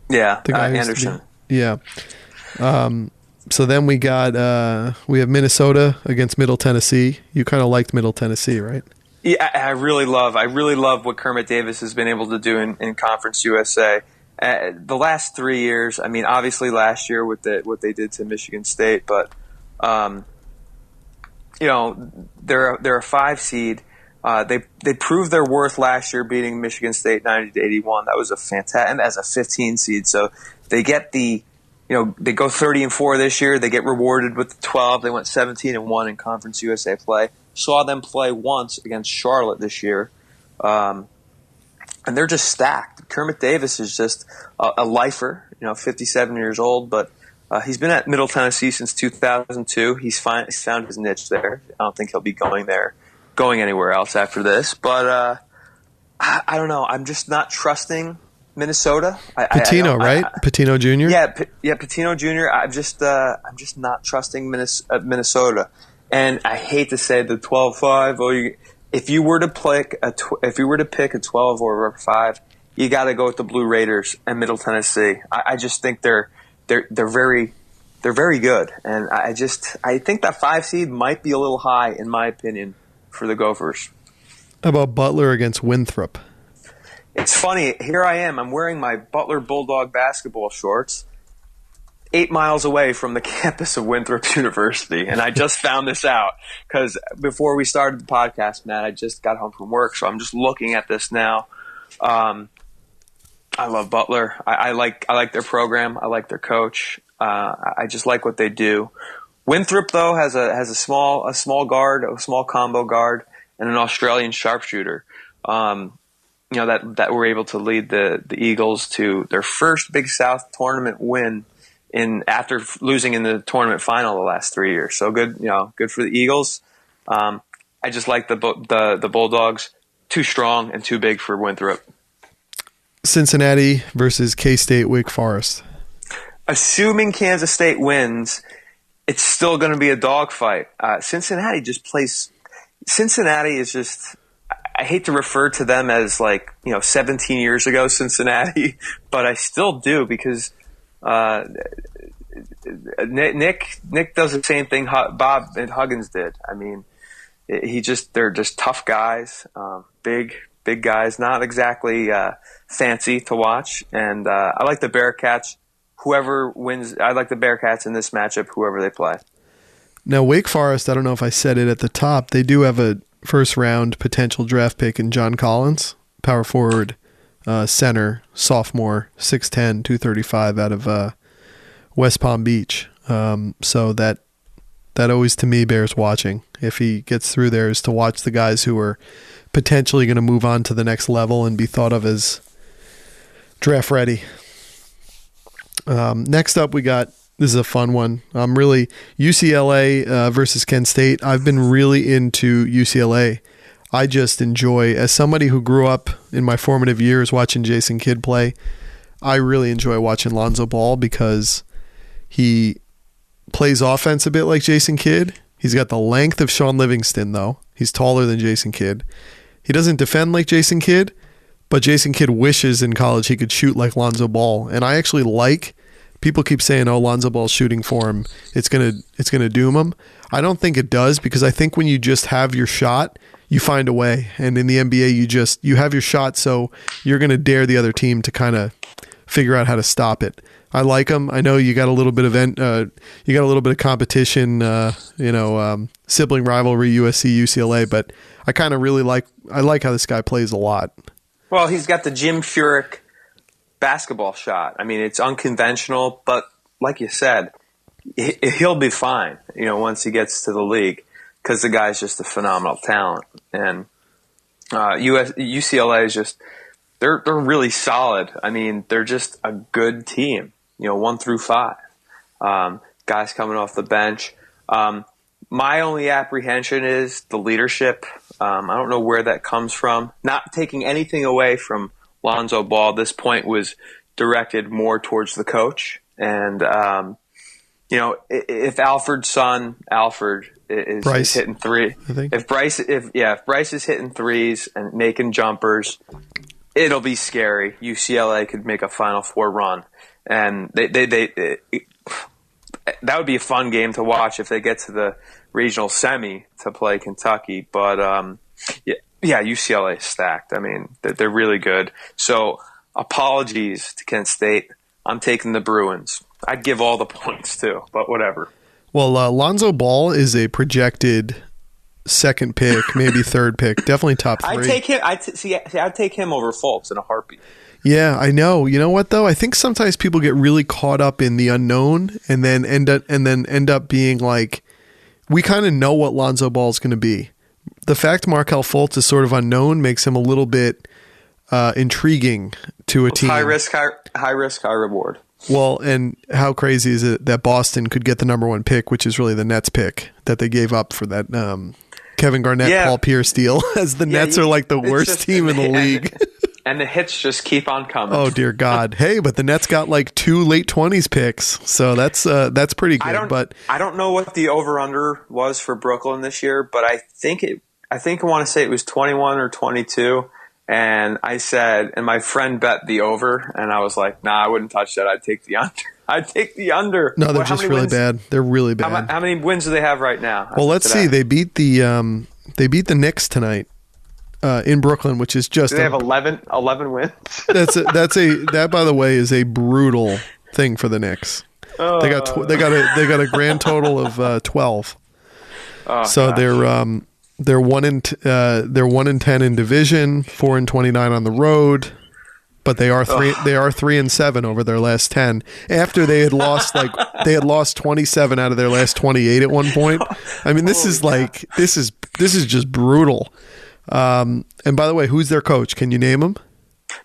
B: Yeah, the guy Anderson.
A: Yeah. So then we have Minnesota against Middle Tennessee. You kind of liked Middle Tennessee, right?
B: Yeah, I really love what Kermit Davis has been able to do in Conference USA. The last 3 years, obviously last year with what they did to Michigan State, but they're a 5 seed. They proved their worth last year, beating Michigan State 90-81. That was a fantastic, and as a 15 seed. So they get they go 30-4 this year. They get rewarded with the 12. They went 17-1 in Conference USA play. Saw them play once against Charlotte this year. and they're just stacked. Kermit Davis is just a lifer, 57 years old, but he's been at Middle Tennessee since 2002. He's found his niche there. I don't think he'll be going anywhere else after this. But I don't know. I'm just not trusting Minnesota.
A: Patino, right? Patino Jr.
B: Yeah, Patino Jr. I'm just not trusting Minnesota. And I hate to say the 12-5. If you were to pick a 12 or a 5, you got to go with the Blue Raiders and Middle Tennessee. I just think they're very good, and I think that 5 seed might be a little high in my opinion for the Gophers.
A: How about Butler against Winthrop?
B: It's funny. Here I am. I'm wearing my Butler Bulldog basketball shorts, 8 miles away from the campus of Winthrop University. And I just found this out because before we started the podcast, Matt, I just got home from work. So I'm just looking at this now. I love Butler. I like their program. I like their coach. I just like what they do. Winthrop, though, has a small guard, a small combo guard, and an Australian sharpshooter. That were able to lead the Eagles to their first Big South tournament win after losing in the tournament final the last 3 years. So good, good for the Eagles. I just like the Bulldogs. Too strong and too big for Winthrop.
A: Cincinnati versus K-State Wake Forest.
B: Assuming Kansas State wins, it's still going to be a dogfight. Cincinnati is just. I hate to refer to them as 17 years ago Cincinnati, but I still do because Nick does the same thing Bob and Huggins did. I mean, they're just tough guys, big guys, not exactly fancy to watch. And I like the Bearcats. Whoever wins, I like the Bearcats in this matchup, whoever they play.
A: Now, Wake Forest, I don't know if I said it at the top, they do have a first-round potential draft pick in John Collins, power forward, center, sophomore, 6'10", 235 out of West Palm Beach. So that always, to me, bears watching. If he gets through there, is to watch the guys who are potentially going to move on to the next level and be thought of as draft ready. Next up, we got, this is a fun one. Really, UCLA versus Kent State. I've been really into UCLA. I just enjoy, as somebody who grew up in my formative years watching Jason Kidd play, I really enjoy watching Lonzo Ball because he plays offense a bit like Jason Kidd. He's got the length of Sean Livingston, though. He's taller than Jason Kidd. He doesn't defend like Jason Kidd, but Jason Kidd wishes in college he could shoot like Lonzo Ball. And I actually like, people keep saying, oh, Lonzo Ball's shooting for him, it's gonna doom him. I don't think it does, because I think when you just have your shot, you find a way. And in the NBA, you have your shot, so you're going to dare the other team to kind of figure out how to stop it. I like him. I know you got a little bit of competition, sibling rivalry, USC, UCLA, but I kind of really like how this guy plays a lot.
B: Well, he's got the Jim Furyk basketball shot. I mean, it's unconventional, but like you said, he'll be fine, once he gets to the league, because the guy's just a phenomenal talent. And UCLA is just, they're really solid. I mean, they're just a good team, 1 through 5. Guys coming off the bench. My only apprehension is the leadership. I don't know where that comes from. Not taking anything away from Lonzo Ball. This point was directed more towards the coach. And, if Alfred's son, Alfred, is hitting three, if Bryce is hitting threes and making jumpers, it'll be scary. UCLA could make a Final Four run, and that would be a fun game to watch if they get to the regional semi to play Kentucky. But UCLA is stacked. I mean, they're really good. So apologies to Kent State. I'm taking the Bruins. I'd give all the points too, but whatever.
A: Well, Lonzo Ball is a projected second pick, maybe third pick, definitely top 3.
B: I'd take him. I'd take him over Fultz in a heartbeat.
A: Yeah, I know. You know what though? I think sometimes people get really caught up in the unknown, and then end up being like, we kind of know what Lonzo Ball is going to be. The fact Markelle Fultz is sort of unknown makes him a little bit intriguing to a team.
B: High risk, high reward.
A: Well, and how crazy is it that Boston could get the number 1 pick, which is really the Nets pick that they gave up for that Kevin Garnett, Paul Pierce deal, as the Nets are like the worst team in the league.
B: And the hits just keep on coming.
A: Oh, dear God. Hey, but the Nets got like 2 late 20s picks, so that's pretty good.
B: I don't know what the over-under was for Brooklyn this year, but I want to say it was 21 or 22. And I said, and my friend bet the over, and I was like, nah, I wouldn't touch that. I'd take the under. I'd take the under.
A: No, they're just really bad. They're really bad.
B: How many wins do they have right now?
A: Well, let's see. They beat the Knicks tonight in Brooklyn, which is just.
B: Do they have 11 wins?
A: That by the way is a brutal thing for the Knicks. They got a grand total of 12. So gosh. They're 1-10 in division, 4-29 on the road, but they are 3-7 over their last 10. After they had lost 27 out of their last 28 at one point. I mean, this is just brutal. And by the way, who's their coach? Can you name him?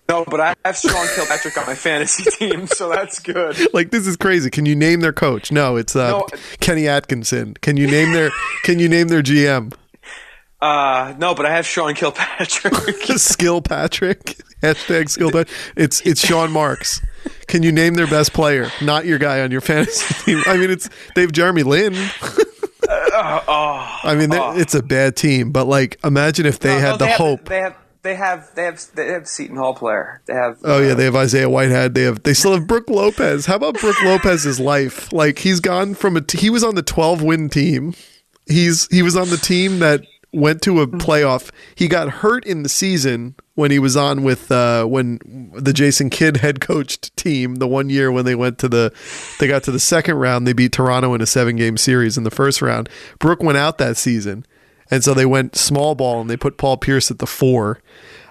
B: No, but I have Sean Kilpatrick on my fantasy team, so that's good.
A: Like, this is crazy. Can you name their coach? No, it's Kenny Atkinson. Can you name their GM?
B: No, but I have Sean Kilpatrick.
A: Skillpatrick. Hashtag Skillpatrick. It's Sean Marks. Can you name their best player? Not your guy on your fantasy team. I mean, they have Jeremy Lin. It's a bad team, but like, imagine if they had hope.
B: They have Seton Hall player. They have.
A: They have Isaiah Whitehead. They still have Brook Lopez. How about Brook Lopez's life? Like, he's gone from he was on the 12-win team. He was on the team that went to a playoff. He got hurt in the season when he was on with when the Jason Kidd head coached team the one year when they got to the second round. They beat Toronto in a 7-game series in the first round. Brook went out that season, and so they went small ball and they put Paul Pierce at the 4.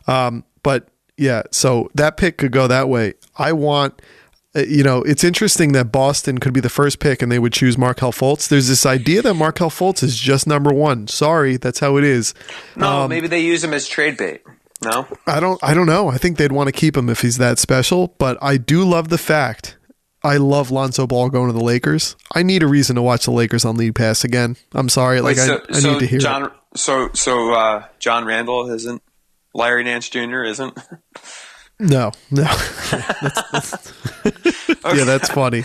A: But yeah, so that pick could go that way. I want. It's interesting that Boston could be the first pick and they would choose Markelle Fultz. There's this idea that Markelle Fultz is just number 1. Sorry, that's how it is.
B: No, maybe they use him as trade bait. No?
A: I don't know. I think they'd want to keep him if he's that special, but I do love the fact. I love Lonzo Ball going to the Lakers. I need a reason to watch the Lakers on League Pass again. I'm sorry. I need to hear it.
B: So John Randall isn't? Larry Nance Jr. isn't?
A: No. Yeah, that's funny.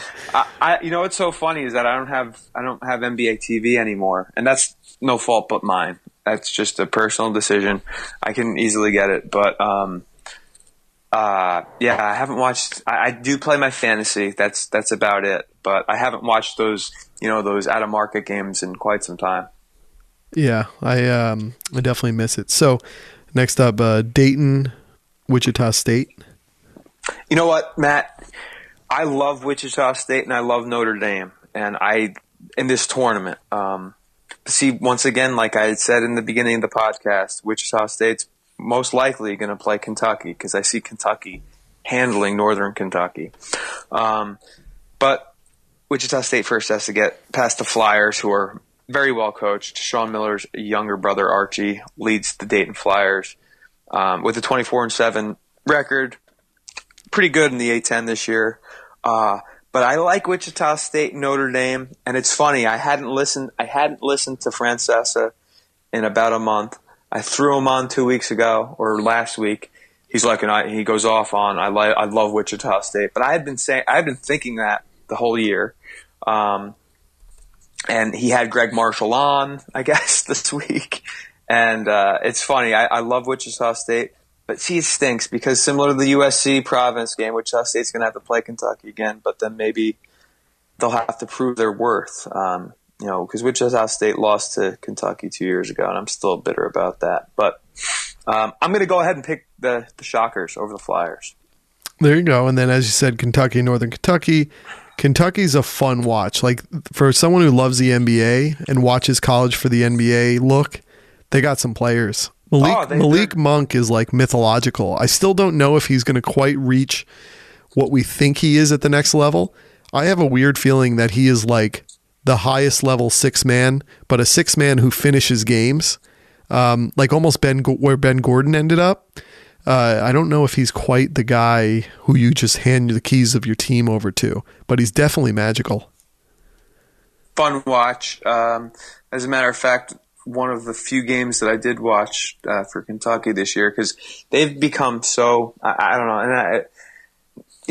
B: What's so funny is that I don't have NBA TV anymore, and that's no fault but mine. That's just a personal decision. I can easily get it, but I haven't watched. I do play my fantasy. That's about it. But I haven't watched those out of market games in quite some time.
A: Yeah, I definitely miss it. So next up, Dayton. Wichita State.
B: You know what, Matt? I love Wichita State and I love Notre Dame. And in this tournament, see, once again, like I had said in the beginning of the podcast, Wichita State's most likely going to play Kentucky because I see Kentucky handling Northern Kentucky. But Wichita State first has to get past the Flyers, who are very well coached. Sean Miller's younger brother, Archie, leads the Dayton Flyers. With a 24-7 record, pretty good in the A-10 this year. But I like Wichita State and Notre Dame, and it's funny. I hadn't listened to Francesa in about a month. I threw him on 2 weeks ago or last week. He's like, he goes off on. I love Wichita State, but I've been thinking that the whole year. And he had Greg Marshall on, I guess, this week. And it's funny. I love Wichita State, but see, it stinks because similar to the USC Providence game, Wichita State's going to have to play Kentucky again, but then maybe they'll have to prove their worth, because Wichita State lost to Kentucky 2 years ago, and I'm still bitter about that. But I'm going to go ahead and pick the Shockers over the Flyers.
A: There you go. And then, as you said, Kentucky, Northern Kentucky. Kentucky's a fun watch. Like, for someone who loves the NBA and watches college for the NBA look, they got some players. Malik Monk is like mythological. I still don't know if he's going to quite reach what we think he is at the next level. I have a weird feeling that he is like the highest level 6-man, but a 6-man who finishes games, like almost where Ben Gordon ended up. I don't know if he's quite the guy who you just hand the keys of your team over to, but he's definitely magical.
B: Fun watch. As a matter of fact, one of the few games that I did watch for Kentucky this year, because they've become so, I don't know, and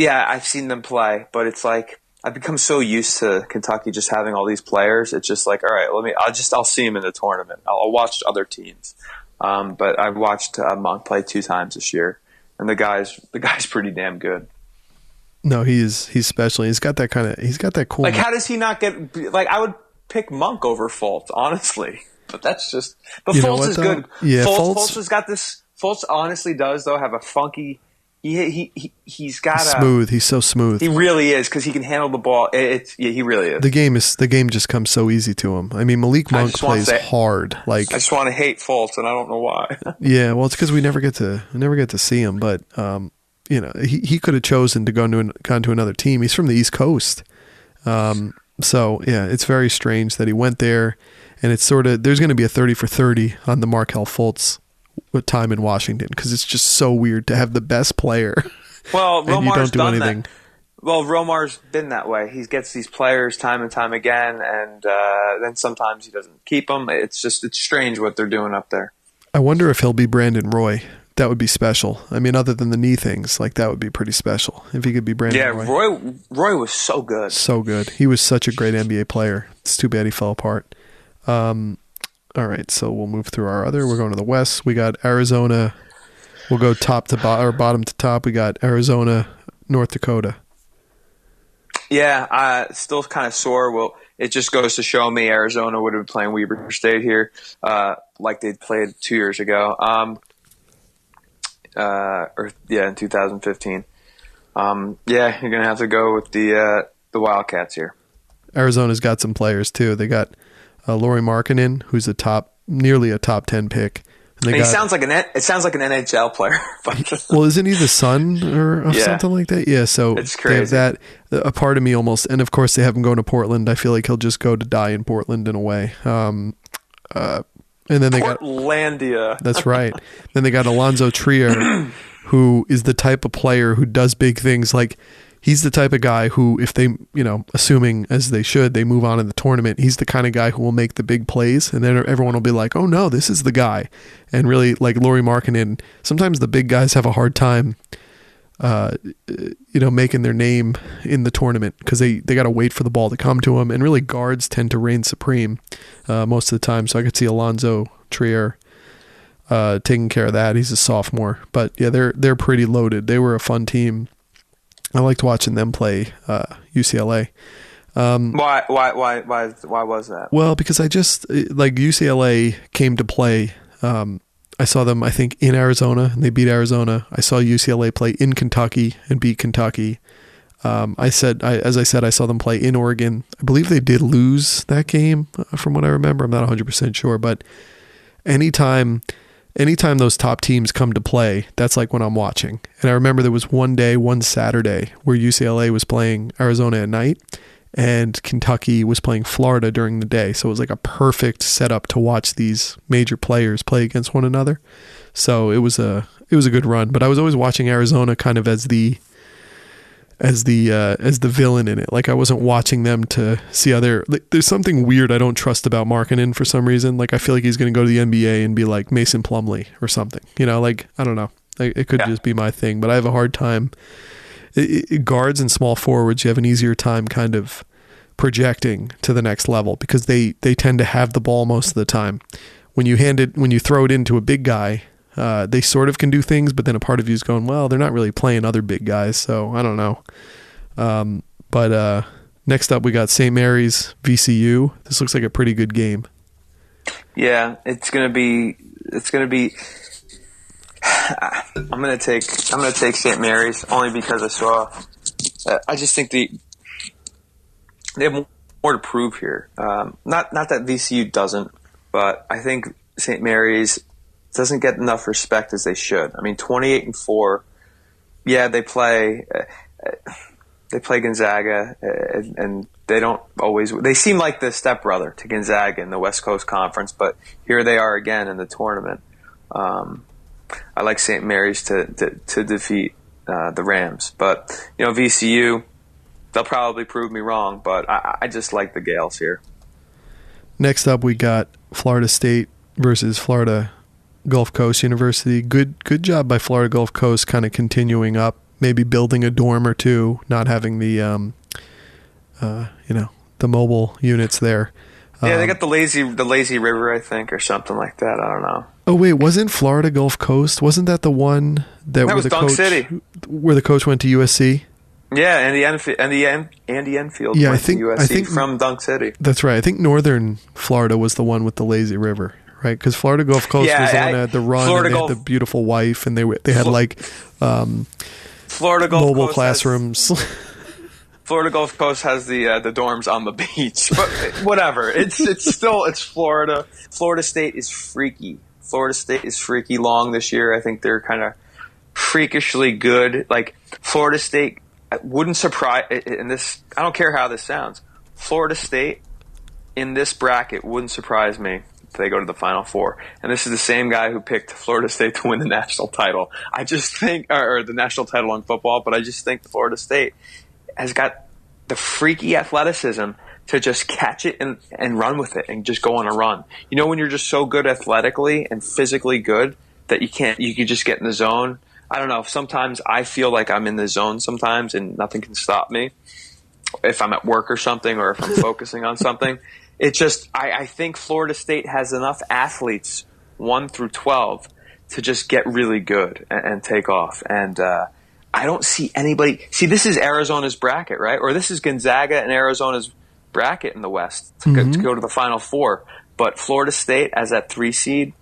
B: I've seen them play, but it's like I've become so used to Kentucky just having all these players. It's just like, all right, I'll see them in the tournament. I'll watch other teams. But I've watched Monk play 2 times this year, and the guy's pretty damn good.
A: No, he's special. He's got that cool.
B: Like, how does he not get? Like, I would pick Monk over Fultz, honestly. But that's just. But Fultz is good.
A: Yeah,
B: Fultz has got this. Fultz honestly does though have a funky. He's got
A: smooth. He's so smooth.
B: He really is, because he can handle the ball. He really is.
A: The game just comes so easy to him. I mean, Malik Monk plays hard. Like,
B: I just want to hate Fultz, and I don't know why.
A: Yeah, well, it's because we never get to see him. But he could have chosen to gone to another team. He's from the East Coast, so yeah, it's very strange that he went there. And it's sort of, there's going to be a 30 for 30 on the Markelle Fultz with time in Washington, because it's just so weird to have the best player.
B: Well,
A: and
B: Romar's
A: you don't do
B: done
A: anything.
B: That. Well, Romar's been that way. He gets these players time and time again, and then sometimes he doesn't keep them. It's strange what they're doing up there.
A: I wonder if he'll be Brandon Roy. That would be special. I mean, other than the knee things, like, that would be pretty special if he could be Brandon Roy.
B: Yeah, Roy was so good.
A: So good. He was such a great NBA player. It's too bad he fell apart. All right, so we'll move through our other. We're going to the West. We got Arizona. We'll go top to bottom to top. We got Arizona, North Dakota.
B: Yeah, still kind of sore. Well, it just goes to show me Arizona would have been playing Weber State here, like they played 2 years ago. In 2015. You're gonna have to go with the Wildcats here.
A: Arizona's got some players too. They got Lauri Markkanen, who's nearly a top 10 pick.
B: And it sounds like an NHL player.
A: Well, isn't he the son or something like that? Yeah, so
B: it's crazy.
A: They have that. A part of me almost, and of course they have him going to Portland. I feel like he'll just go to die in Portland in a way. And then they
B: Portlandia.
A: That's right. Then they got Alonzo Trier, who is the type of player who does big things. Like, he's the type of guy who, if they, assuming as they should, they move on in the tournament, he's the kind of guy who will make the big plays, and then everyone will be like, oh no, this is the guy. And really, like Lauri Markkanen, sometimes the big guys have a hard time, making their name in the tournament, because they got to wait for the ball to come to them, and really guards tend to reign supreme most of the time. So I could see Alonzo Trier taking care of that. He's a sophomore, but yeah, they're pretty loaded. They were a fun team. I liked watching them play UCLA.
B: Why was that?
A: Well, because I just, like, UCLA came to play. I saw them, I think, in Arizona, and they beat Arizona. I saw UCLA play in Kentucky and beat Kentucky. As I said, I saw them play in Oregon. I believe they did lose that game, from what I remember. I'm not 100% sure, but anytime those top teams come to play, that's like when I'm watching. And I remember there was one Saturday, where UCLA was playing Arizona at night and Kentucky was playing Florida during the day. So it was like a perfect setup to watch these major players play against one another. So it was a good run, but I was always watching Arizona kind of as the villain in it. Like, I wasn't watching them to see there's something weird I don't trust about Markkanen for some reason. Like, I feel like he's going to go to the NBA and be like Mason Plumlee or something, like, I don't know. It could just be my thing, but I have a hard time. Guards and small forwards, you have an easier time kind of projecting to the next level, because they tend to have the ball most of the time. When you throw it into a big guy, they sort of can do things, but then a part of you is going, well, they're not really playing other big guys, so I don't know. But next up, we got St. Mary's VCU. This looks like a pretty good game.
B: Yeah, it's gonna be. I'm gonna take St. Mary's, only because I saw. I just think they have more to prove here. Not that VCU doesn't, but I think St. Mary's doesn't get enough respect as they should. I mean, 28-4. Yeah, they play Gonzaga, and they don't always. They seem like the stepbrother to Gonzaga in the West Coast Conference, but here they are again in the tournament. I like St. Mary's to defeat the Rams. But, VCU, they'll probably prove me wrong, but I just like the Gales here.
A: Next up, we got Florida State versus Florida Gulf Coast University. Good job by Florida Gulf Coast, kind of continuing up, maybe building a dorm or two, not having the the mobile units there.
B: Yeah, they got the lazy river, I think, or something like that. I don't know.
A: Oh wait, wasn't Florida Gulf Coast? Wasn't that the one that
B: was Dunk City,
A: where the coach went to USC?
B: Yeah, Andy Enfield went to USC from Dunk City.
A: That's right. I think Northern Florida was the one with the lazy river, right? Because Florida Gulf Coast was the one that had the run, and they had the beautiful wife, and they had
B: Florida Gulf
A: mobile
B: Coast
A: classrooms.
B: Florida Gulf Coast has the dorms on the beach, but whatever. It's Florida. Florida State is freaky. Florida State is freaky long this year. I think they're kind of freakishly good. Like Florida State wouldn't surprise in this. I don't care how this sounds. Florida State in this bracket wouldn't surprise me if they go to the Final Four. And this is the same guy who picked Florida State to win the national title. I just think, or the national title in football, but I just think Florida State has got the freaky athleticism to just catch it and run with it and just go on a run. When you're just so good athletically and physically good that you can just get in the zone. I don't know. Sometimes I feel like I'm in the zone sometimes and nothing can stop me if I'm at work or something, or if I'm focusing on something. It's just, I think Florida State has enough athletes 1 through 12 to just get really good and take off. And, I don't see anybody. See, this is Arizona's bracket, right? Or this is Gonzaga and Arizona's bracket in the West to go to the Final Four. But Florida State as that 3 seed,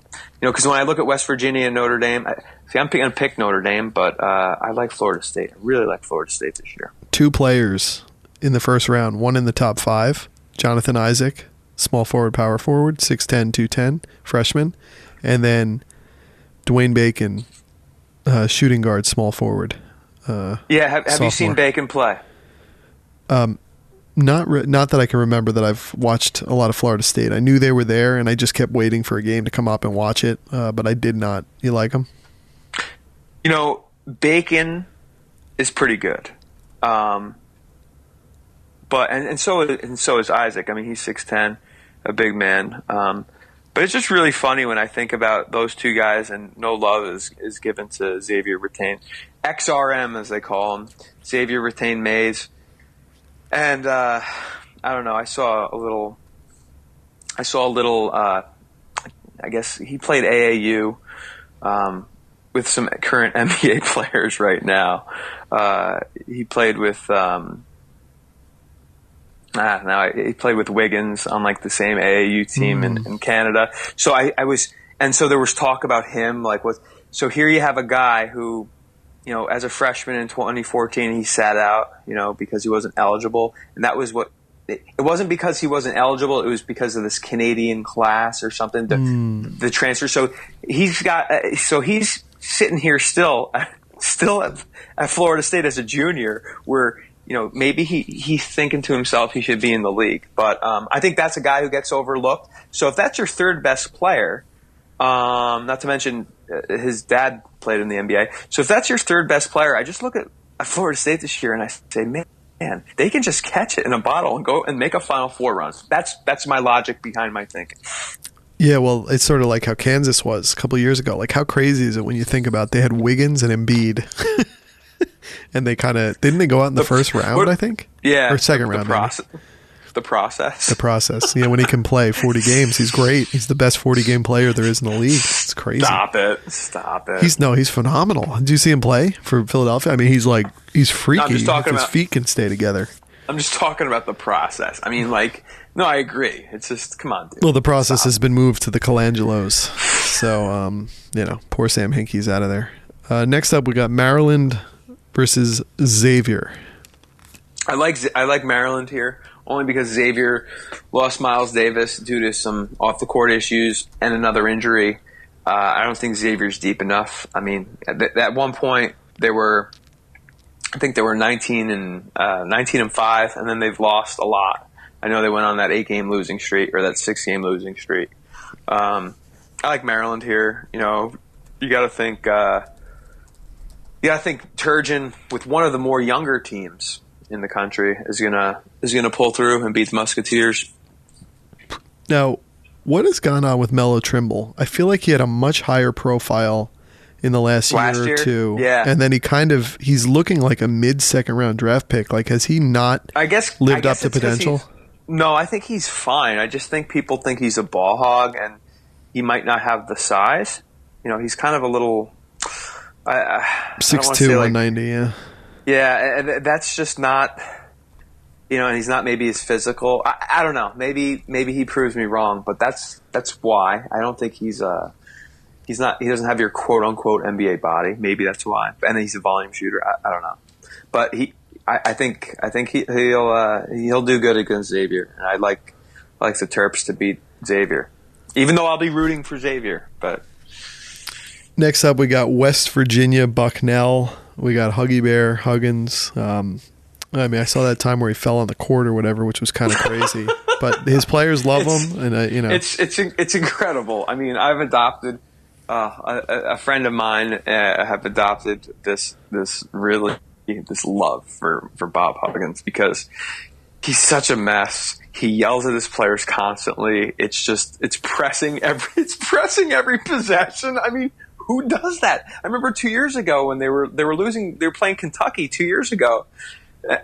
B: because when I look at West Virginia and Notre Dame, I'm going to pick Notre Dame, but I like Florida State. I really like Florida State this year.
A: 2 players in the first round, one in the top 5, Jonathan Isaac, small forward, power forward, 6'10", 210, freshman, and then Dwayne Bacon, shooting guard, small forward.
B: Have you seen Bacon play?
A: Not that I can remember that I've watched a lot of Florida State. I knew they were there, and I just kept waiting for a game to come up and watch it, but I did not. You like him?
B: Bacon is pretty good, but and so is Isaac. I mean, he's 6'10", a big man. But it's just really funny when I think about those two guys, and no love is given to Xavier Rattain, XRM as they call him, Xavier Rattain Mays. And I don't know. I saw a little. I guess he played AAU with some current NBA players right now. He played with. He played with Wiggins on like the same AAU team in Canada. So so there was talk about him. So here you have a guy who, as a freshman in 2014, he sat out, because he wasn't eligible. And that was it wasn't because he wasn't eligible. It was because of this Canadian class or something, the transfer. So he's sitting here still at Florida State as a junior where, maybe he's thinking to himself he should be in the league. But I think that's a guy who gets overlooked. So if that's your third best player, not to mention his dad played in the NBA. So if that's your third best player, I just look at Florida State this year and I say, man, they can just catch it in a bottle and go and make a Final Four run. That's my logic behind my thinking.
A: Yeah, well, it's sort of like how Kansas was a couple of years ago. Like, how crazy is it when you think about they had Wiggins and Embiid? And they didn't they go out in the first round, I think?
B: Yeah.
A: Or second round.
B: The process.
A: The process. Yeah, when he can play 40 games, he's great. He's the best 40-game player there is in the league. It's crazy.
B: Stop it.
A: He's phenomenal. Did you see him play for Philadelphia? I mean, he's freaky. No, I'm just talking about his feet can stay together.
B: I'm just talking about the process. I mean, no, I agree. It's just, come on, dude.
A: Well, the process has been moved to the Colangelos. So, poor Sam Hinkie's out of there. Next up, we got Maryland versus Xavier.
B: I like Maryland here only because Xavier lost Miles Davis due to some off the court issues and another injury. I don't think Xavier's deep enough. I mean, at one point they were 19 and 5, and then they've lost a lot. I know they went on that 8-game losing streak or that 6-game losing streak. I like Maryland here. you got to think. You got to think Turgeon, with one of the more younger teams in the country, is gonna pull through and beat the Musketeers.
A: Now, what has gone on with Melo Trimble? I feel like he had a much higher profile in the last year or two.
B: Yeah.
A: And then he's looking like a mid-second round draft pick. Like, has he not lived up to potential?
B: No, I think he's fine. I just think people think he's a ball hog and he might not have the size. He's kind of a little
A: 6'2", 190, yeah.
B: Yeah, and that's just not, and he's not maybe as physical. I don't know. Maybe he proves me wrong, but that's why. I don't think he doesn't have your quote unquote NBA body. Maybe that's why. And he's a volume shooter. I don't know. But I think he'll do good against Xavier. And I like the Terps to beat Xavier. Even though I'll be rooting for Xavier, but
A: next up we got West Virginia Bucknell. We got Huggy Bear, Huggins. I saw that time where he fell on the court or whatever, which was kind of crazy. But his players love him, and
B: it's incredible. I mean, I've adopted a friend of mine have adopted this love for Bob Huggins because he's such a mess. He yells at his players constantly. It's pressing every possession. I mean, who does that? I remember 2 years ago when they were losing. They were playing Kentucky 2 years ago,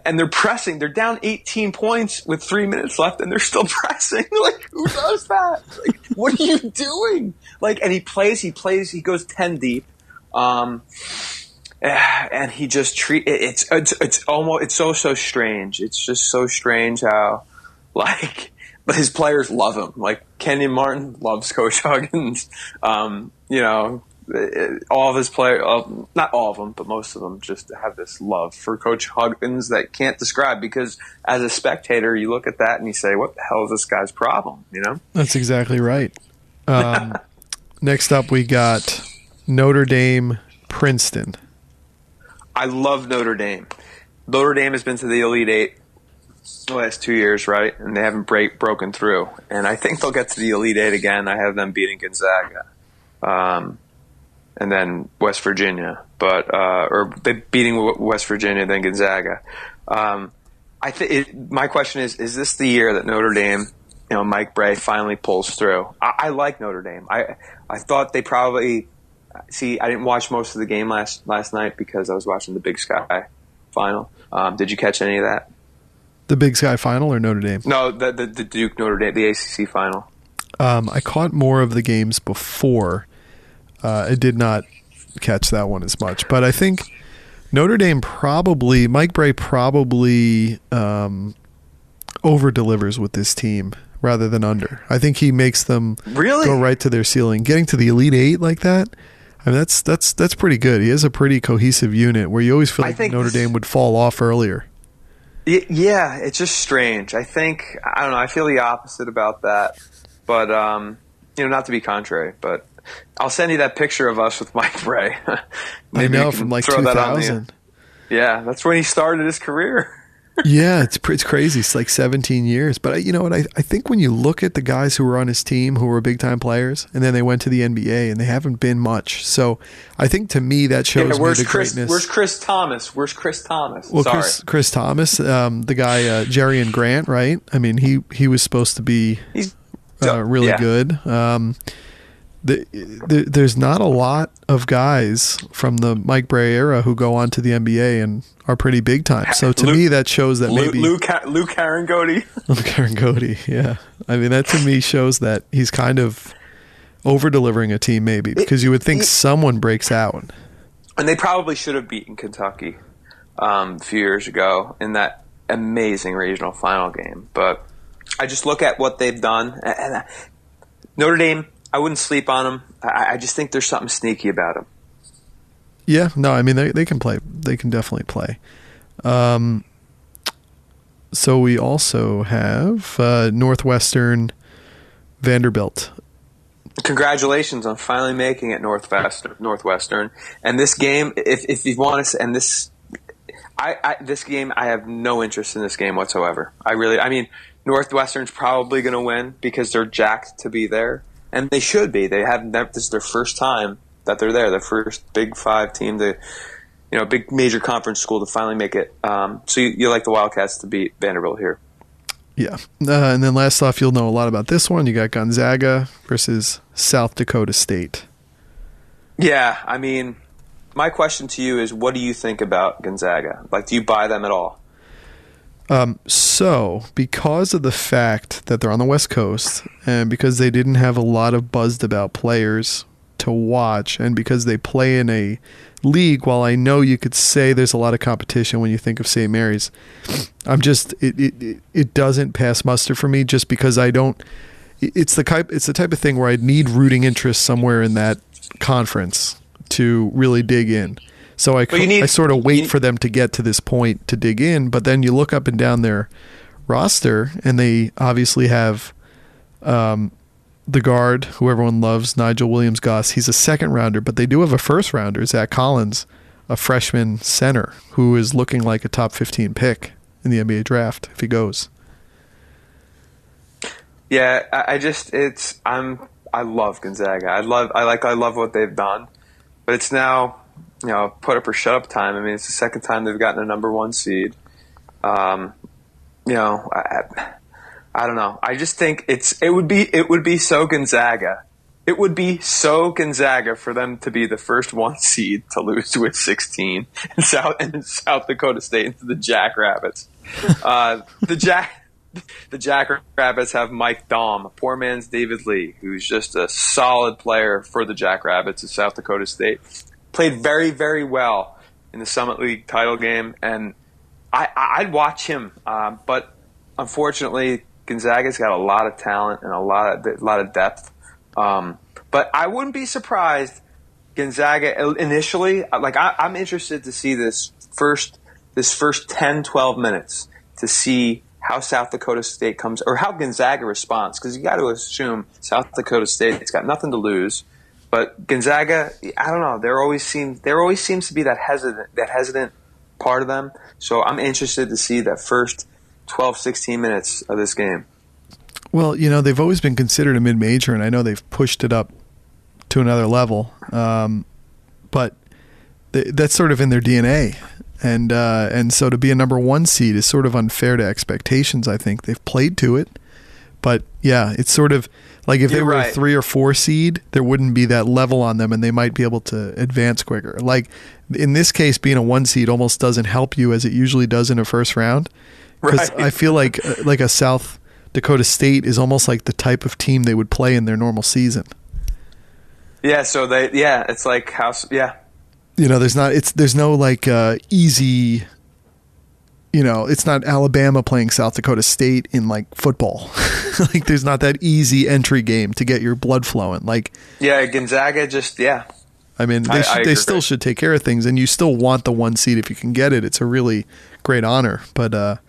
B: and they're pressing. They're down 18 points with 3 minutes left, and they're still pressing. Like, who does that? Like, what are you doing? Like, and he plays. He goes 10 deep, and he just it's so strange. It's just so strange how, like, but his players love him. Like, Kenyon Martin loves Coach Huggins. All of his players, not all of them, but most of them, just have this love for Coach Huggins that can't describe, because as a spectator, you look at that and you say, what the hell is this guy's problem?
A: That's exactly right. Next up, we got Notre Dame, Princeton.
B: I love Notre Dame. Notre Dame has been to the Elite Eight the last 2 years, right? And they haven't broken through. And I think they'll get to the Elite Eight again. I have them beating Gonzaga. And then West Virginia, or they beating West Virginia, then Gonzaga. My question is this the year that Notre Dame, Mike Bray finally pulls through? I like Notre Dame. I thought they probably I didn't watch most of the game last night because I was watching the Big Sky final. Did you catch any of that?
A: The Big Sky final or Notre Dame?
B: No, the Duke Notre Dame, the ACC final.
A: I caught more of the games before. I did not catch that one as much, but I think Notre Dame Mike Bray probably over delivers with this team rather than under. I think he makes them go right to their ceiling. Getting to the Elite Eight like that, I mean, that's pretty good. He has a pretty cohesive unit where you always feel like Notre Dame would fall off earlier.
B: Yeah, it's just strange. I don't know. I feel the opposite about that, but not to be contrary, but I'll send you that picture of us with Mike Bray.
A: I know, from like 2000.
B: Yeah, that's when he started his career.
A: Yeah, it's crazy. It's like 17 years. But you know what? I think when you look at the guys who were on his team who were big-time players, and then they went to the NBA, and they haven't been much. So I think to me that shows me the greatness.
B: Where's Chris Thomas? Well,
A: sorry. Chris Thomas, the guy, Jerry and Grant, right? I mean, he was supposed to be really good. There's not a lot of guys from the Mike Bray era who go on to the NBA and are pretty big time. So to me, that shows that maybe
B: Luke Harangody.
A: Luke Harangody, yeah. I mean, that to me shows that he's kind of over delivering a team, maybe, because you would think someone breaks out.
B: And they probably should have beaten Kentucky a few years ago in that amazing regional final game. But I just look at what they've done, and Notre Dame, I wouldn't sleep on them. I just think there's something sneaky about them.
A: Yeah, no, I mean, they can play. They can definitely play. So we also have Northwestern, Vanderbilt.
B: Congratulations on finally making it Northwestern. And this game, if you want to, and this game, I have no interest in this game whatsoever. I mean, Northwestern's probably going to win because they're jacked to be there. And they should be. This is their first time that they're there, the first Big 5 team, big major conference school to finally make it. So you like the Wildcats to beat Vanderbilt here.
A: Yeah. And then last off, you'll know a lot about this one. You got Gonzaga versus South Dakota State.
B: Yeah, I mean, my question to you is, what do you think about Gonzaga? Like, do you buy them at all?
A: So, because of the fact that they're on the West Coast, and because they didn't have a lot of buzzed about players to watch, and because they play in a league, while I know you could say there's a lot of competition when you think of St. Mary's, it doesn't pass muster for me, just because I don't. It's the type of thing where I'd need rooting interest somewhere in that conference to really dig in. So I sort of wait for them to get to this point to dig in, but then you look up and down their roster, and they obviously have the guard, who everyone loves, Nigel Williams-Goss. He's a second rounder, but they do have a first rounder, Zach Collins, a freshman center, who is looking like a top 15 pick in the NBA draft if he goes.
B: Yeah, I love Gonzaga. I love what they've done, but it's now, put up or shut up time. I mean, it's the second time they've gotten a number 1 seed. I don't know. I just think it would be so Gonzaga. It would be so Gonzaga for them to be the first 1 seed to lose to 16 in South Dakota State into the Jackrabbits. The Jackrabbits have Mike Daum, a poor man's David Lee, who's just a solid player for the Jackrabbits of South Dakota State. Played very, very well in the Summit League title game, and I'd watch him. But unfortunately, Gonzaga's got a lot of talent and a lot of depth. But I wouldn't be surprised. Gonzaga initially, I'm interested to see this first 10, 12 minutes to see how South Dakota State comes, or how Gonzaga responds, because you got to assume South Dakota State's got nothing to lose. But Gonzaga, I don't know. There always seems to be that hesitant part of them. So I'm interested to see that first 12, 16 minutes of this game.
A: Well, they've always been considered a mid-major, and I know they've pushed it up to another level. But that's sort of in their DNA. And so to be a number 1 seed is sort of unfair to expectations, I think. They've played to it. But, yeah, it's sort of like if they were a 3 or 4 seed, there wouldn't be that level on them, and they might be able to advance quicker. Like, in this case, being a 1 seed almost doesn't help you as it usually does in a first round. Because I feel like a South Dakota State is almost like the type of team they would play in their normal season.
B: Yeah, so it's like
A: there's no like easy, it's not Alabama playing South Dakota State in like football. Like there's not that easy entry game to get your blood flowing. Like, yeah,
B: Gonzaga just, yeah.
A: I mean, they still should take care of things, and you still want the 1 seed if you can get it. It's a really great honor. But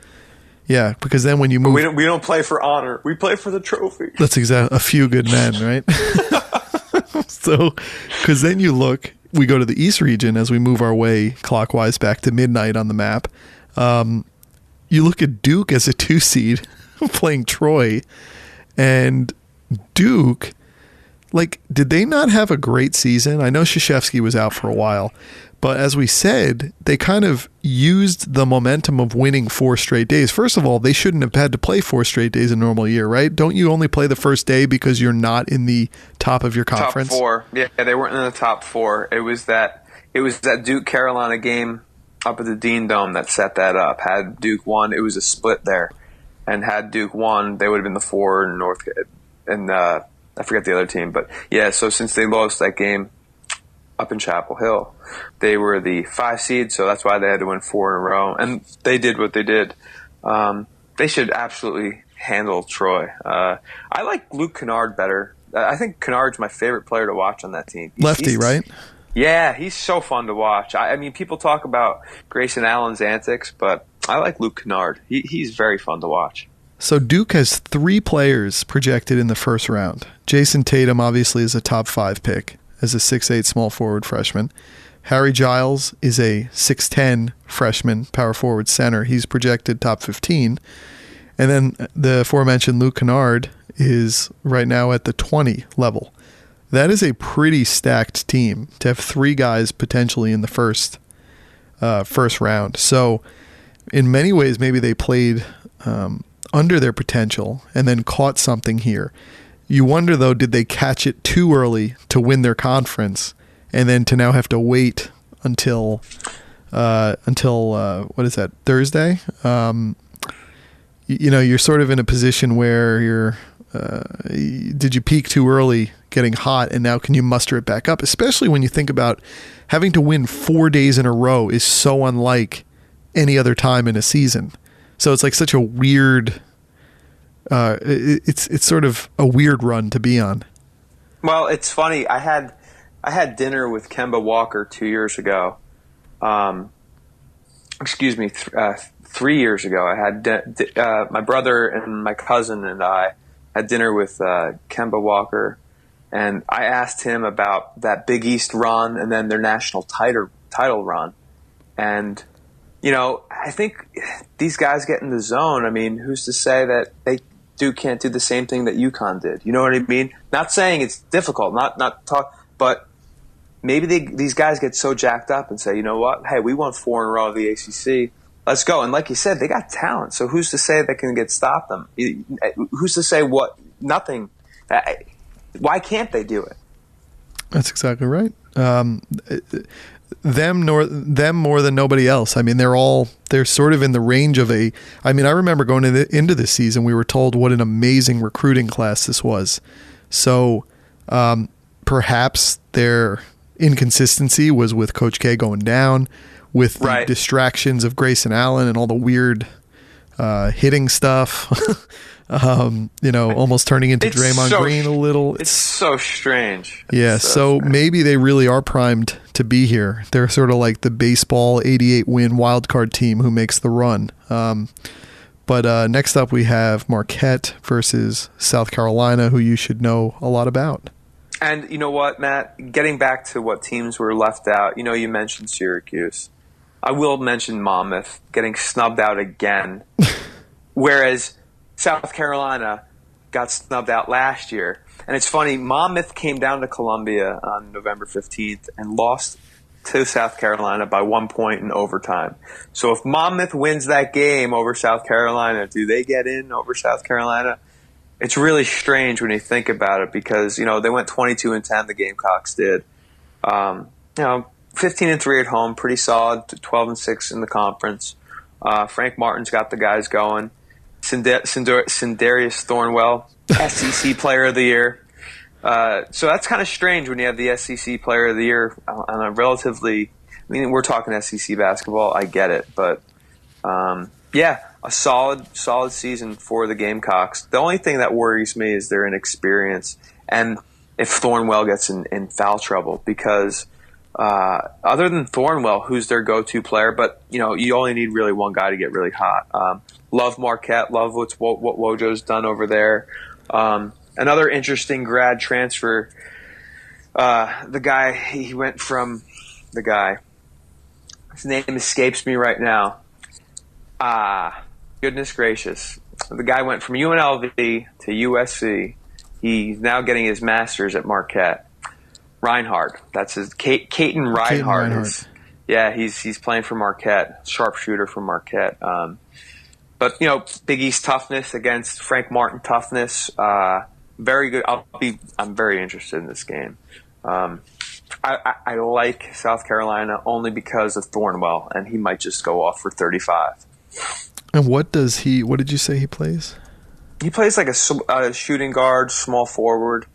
A: yeah, because then when you move,
B: we don't play for honor. We play for the trophy.
A: That's exactly a few good men, right? So, because then we go to the East region as we move our way clockwise back to midnight on the map. You look at Duke as a 2 seed playing Troy, and Duke, like, did they not have a great season? I know Krzyzewski was out for a while, but as we said, they kind of used the momentum of winning 4 straight days. First of all, they shouldn't have had to play 4 straight days a normal year, right? Don't you only play the first day because you're not in the top of your conference?
B: Top 4. Yeah, they weren't in the top 4. It was that Duke Carolina game up at the Dean Dome that set that up. Had Duke won, it was a split there. And had Duke won, they would have been the 4 in North, and I forget the other team. But yeah, so since they lost that game up in Chapel Hill, they were the 5 seed, so that's why they had to win 4 in a row. And they did what they did. They should absolutely handle Troy. I like Luke Kennard better. I think Kennard's my favorite player to watch on that team.
A: Lefty, right?
B: Yeah, he's so fun to watch. I mean, people talk about Grayson Allen's antics, but I like Luke Kennard. He's very fun to watch.
A: So Duke has 3 players projected in the first round. Jason Tatum obviously is a top 5 pick as a 6'8" small forward freshman. Harry Giles is a 6'10" freshman power forward center. He's projected top 15. And then the aforementioned Luke Kennard is right now at the 20 level. That is a pretty stacked team to have 3 guys potentially in the first round. So in many ways, maybe they played under their potential and then caught something here. You wonder, though, did they catch it too early to win their conference and then to now have to wait until what is that, Thursday? You're sort of in a position where did you peak too early getting hot, and now can you muster it back up? Especially when you think about having to win 4 days in a row is so unlike any other time in a season. So it's like such a weird, it's sort of a weird run to be on.
B: Well, it's funny. I had dinner with Kemba Walker 2 years ago. 3 years ago. I had my brother and my cousin and I had dinner with Kemba Walker, and I asked him about that Big East run and then their national title run. And, I think these guys get in the zone. I mean, who's to say that they can't do the same thing that UConn did? You know what I mean? Not saying it's difficult, but maybe these guys get so jacked up and say, you know what? Hey, we won 4 in a row of the ACC. Let's go. And like you said, they got talent. So who's to say they can stop them? Who's to say what? Nothing. Why can't they do it?
A: That's exactly right. Them more than nobody else. I mean, they're sort of in the range of I remember going into this season, we were told what an amazing recruiting class this was. So perhaps their inconsistency was with Coach K going down, with the distractions of Grayson Allen and all the weird hitting stuff, almost turning into Draymond Green a little.
B: It's so strange.
A: Yeah, so maybe they really are primed to be here. They're sort of like the baseball 88 win wildcard team who makes the run. But next up we have Marquette versus South Carolina, who you should know a lot about.
B: And you know what, Matt? Getting back to what teams were left out, you mentioned Syracuse. I will mention Monmouth getting snubbed out again, whereas South Carolina got snubbed out last year. And it's funny, Monmouth came down to Columbia on November 15th and lost to South Carolina by 1 point in overtime. So if Monmouth wins that game over South Carolina, do they get in over South Carolina? It's really strange when you think about it because, they went 22-10, the Gamecocks did. 15-3 at home, pretty solid, 12-6 in the conference. Frank Martin's got the guys going. Sindarius Thornwell, SEC Player of the Year. So that's kind of strange when you have the SEC Player of the Year on a relatively – we're talking SEC basketball. I get it. But, a solid season for the Gamecocks. The only thing that worries me is their inexperience and if Thornwell gets in foul trouble because other than Thornwell, who's their go-to player, but, you only need really one guy to get really hot. Love Marquette. Love what Wojo's done over there. Another interesting grad transfer. The guy, he went from the guy. His name escapes me right now. Goodness gracious. The guy went from UNLV to USC. He's now getting his master's at Marquette. Reinhardt. That's his. Caton Reinhardt. Yeah, he's playing for Marquette. Sharpshooter for Marquette. But Big East toughness against Frank Martin toughness. Very good. I'm very interested in this game. I like South Carolina only because of Thornwell, and he might just go off for 35.
A: And what did you say he plays?
B: He plays like a shooting guard, small forward.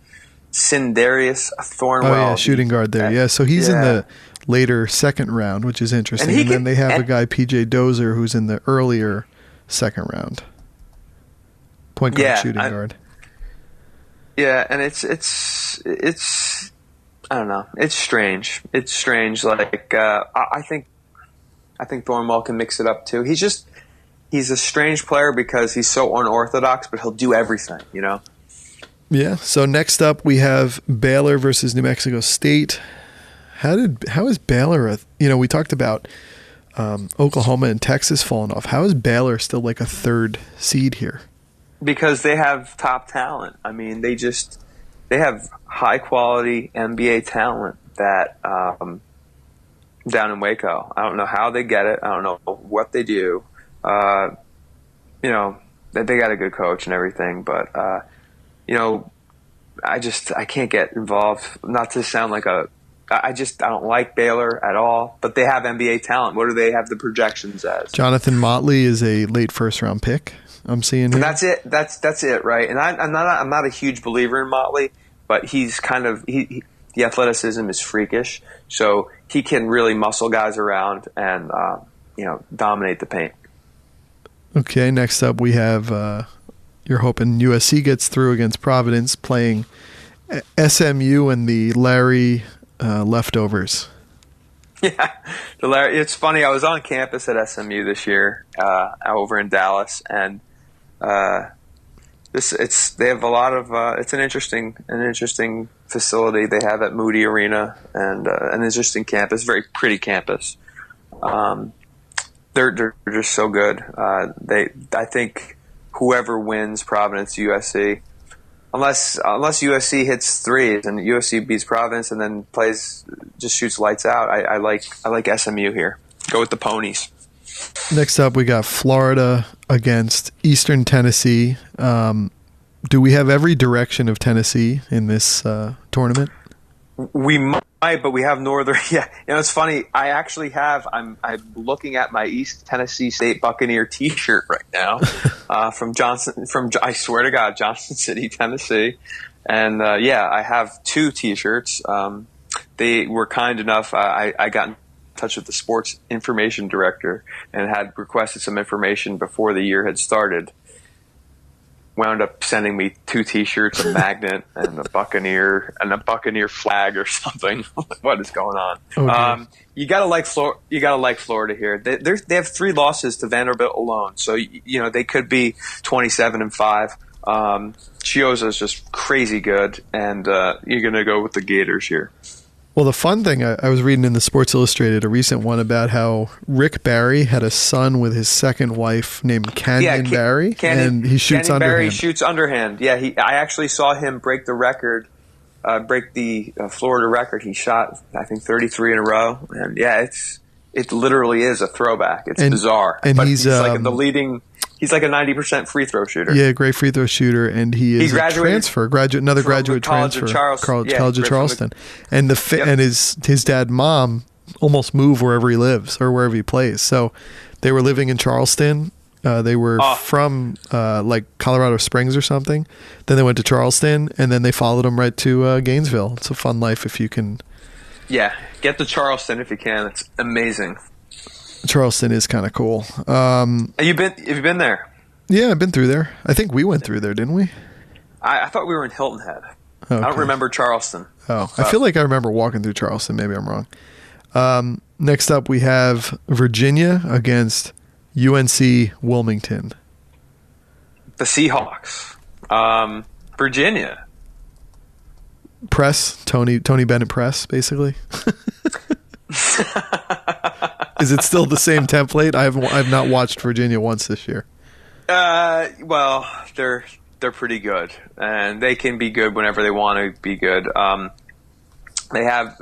B: Sindarius Thornwell.
A: Oh yeah, shooting guard there. Yeah, so he's in the later second round, which is interesting. And then they have a guy, PJ Dozier, who's in the earlier second round. Point guard, shooting guard.
B: Yeah, and it's I don't know. It's strange. It's strange. Like I think Thornwell can mix it up too. He's a strange player because he's so unorthodox, but he'll do everything.
A: Yeah. So next up we have Baylor versus New Mexico State. How is Baylor? We talked about Oklahoma and Texas falling off. How is Baylor still like a third seed here?
B: Because they have top talent. I mean, they they have high quality NBA talent that down in Waco. I don't know how they get it. I don't know what they do. You know, they got a good coach and everything, but you know, I can't get involved. Not to sound like I don't like Baylor at all, but they have NBA talent. What do they have the projections as?
A: Jonathan Motley is a late first-round pick. I'm seeing here.
B: That's it. That's it, right? And I'm not a huge believer in Motley, but he's kind of the athleticism is freakish, so he can really muscle guys around and you know, dominate the paint.
A: Okay, next up we have you're hoping USC gets through against Providence, playing SMU and the Larry leftovers.
B: Yeah, it's funny. I was on campus at SMU this year, over in Dallas, and they have a lot of. It's an interesting facility they have at Moody Arena, and an interesting campus, very pretty campus. They're just so good. I think whoever wins Providence USC. Unless USC hits threes and USC beats Providence and then just shoots lights out, I like SMU here. Go with the ponies.
A: Next up, we got Florida against Eastern Tennessee. Do we have every direction of Tennessee in this tournament? We
B: might, but we have Northern. Yeah, you know, it's funny. I actually have. I'm looking at my East Tennessee State Buccaneer T-shirt right now from Johnson. I swear to God, Johnson City, Tennessee, and yeah, I have 2 T-shirts. They were kind enough. I got in touch with the sports information director and had requested some information before the year had started. Wound up sending me 2 T-shirts, a magnet, and a Buccaneer flag or something. What is going on? Oh, you gotta like Florida here. They have 3 losses to Vanderbilt alone, so you know they could be 27-5. Chioza's just crazy good, and you're gonna go with the Gators here.
A: Well, the fun thing, I was reading in the Sports Illustrated, a recent one about how Rick Barry had a son with his second wife named Canyon Barry, and he shoots
B: Canyon
A: underhand.
B: Barry shoots underhand. Yeah, I actually saw him break the record, break the Florida record. He shot, I think, 33 in a row, and yeah, it literally is a throwback. It's bizarre,
A: and
B: but
A: he's
B: like the leading. He's like a 90% free throw shooter.
A: Yeah, great free throw shooter, and he is another graduate transfer, College of Charleston, and and his dad and mom almost move wherever he lives or wherever he plays. So they were living in Charleston. They were from like Colorado Springs or something. Then they went to Charleston, and then they followed him right to Gainesville. It's a fun life if you can.
B: Yeah, get to Charleston if you can. It's amazing.
A: Charleston is kind of cool.
B: Have you been there?
A: Yeah, I've been through there. I think we went through there, didn't we?
B: I thought we were in Hilton Head.
A: Okay.
B: I don't remember Charleston.
A: Oh, I feel like I remember walking through Charleston. Maybe I'm wrong. Next up, we have Virginia against UNC Wilmington.
B: The Seahawks. Virginia.
A: Press. Tony Bennett press, basically. Is it still the same template? I've not watched Virginia once this year.
B: Well, they're pretty good, and they can be good whenever they want to be good. They have.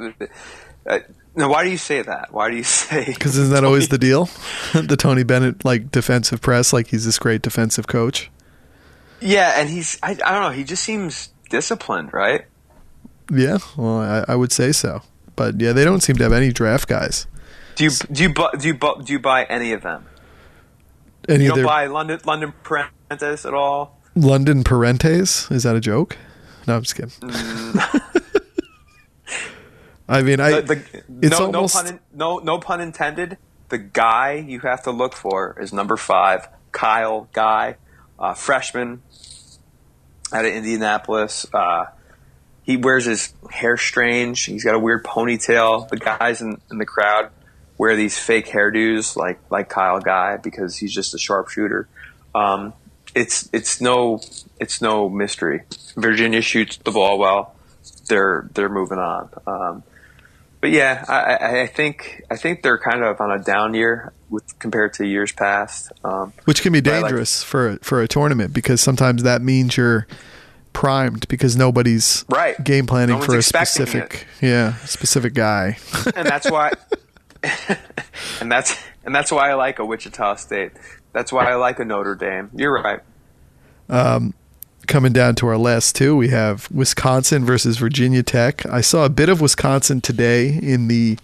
B: Now, why do you say that? Why do you say?
A: Because isn't that always the deal? The Tony Bennett like defensive press, like he's this great defensive coach.
B: Yeah, and I don't know. He just seems disciplined, right?
A: Yeah, well, I would say so. But yeah, they don't seem to have any draft guys.
B: Do you buy any of them? You don't buy London Parentes at all?
A: London Parentes? Is that a joke? No, I'm just kidding. I mean,
B: no pun intended. The guy you have to look for is number 5, Kyle Guy, freshman out of Indianapolis. He wears his hair strange. He's got a weird ponytail. The guys in the crowd wear these fake hairdos like Kyle Guy because he's just a sharpshooter. It's no mystery. Virginia shoots the ball well. They're moving on. But yeah, I think they're kind of on a down year compared to years past.
A: Which can be dangerous for a tournament because sometimes that means you're primed because nobody's
B: right.
A: game planning
B: No
A: for a
B: expecting
A: specific guy.
B: And that's why and that's why I like a Wichita State. That's why I like a Notre Dame. You're right.
A: Coming down to our last two, we have Wisconsin versus Virginia Tech. I saw a bit of Wisconsin today in the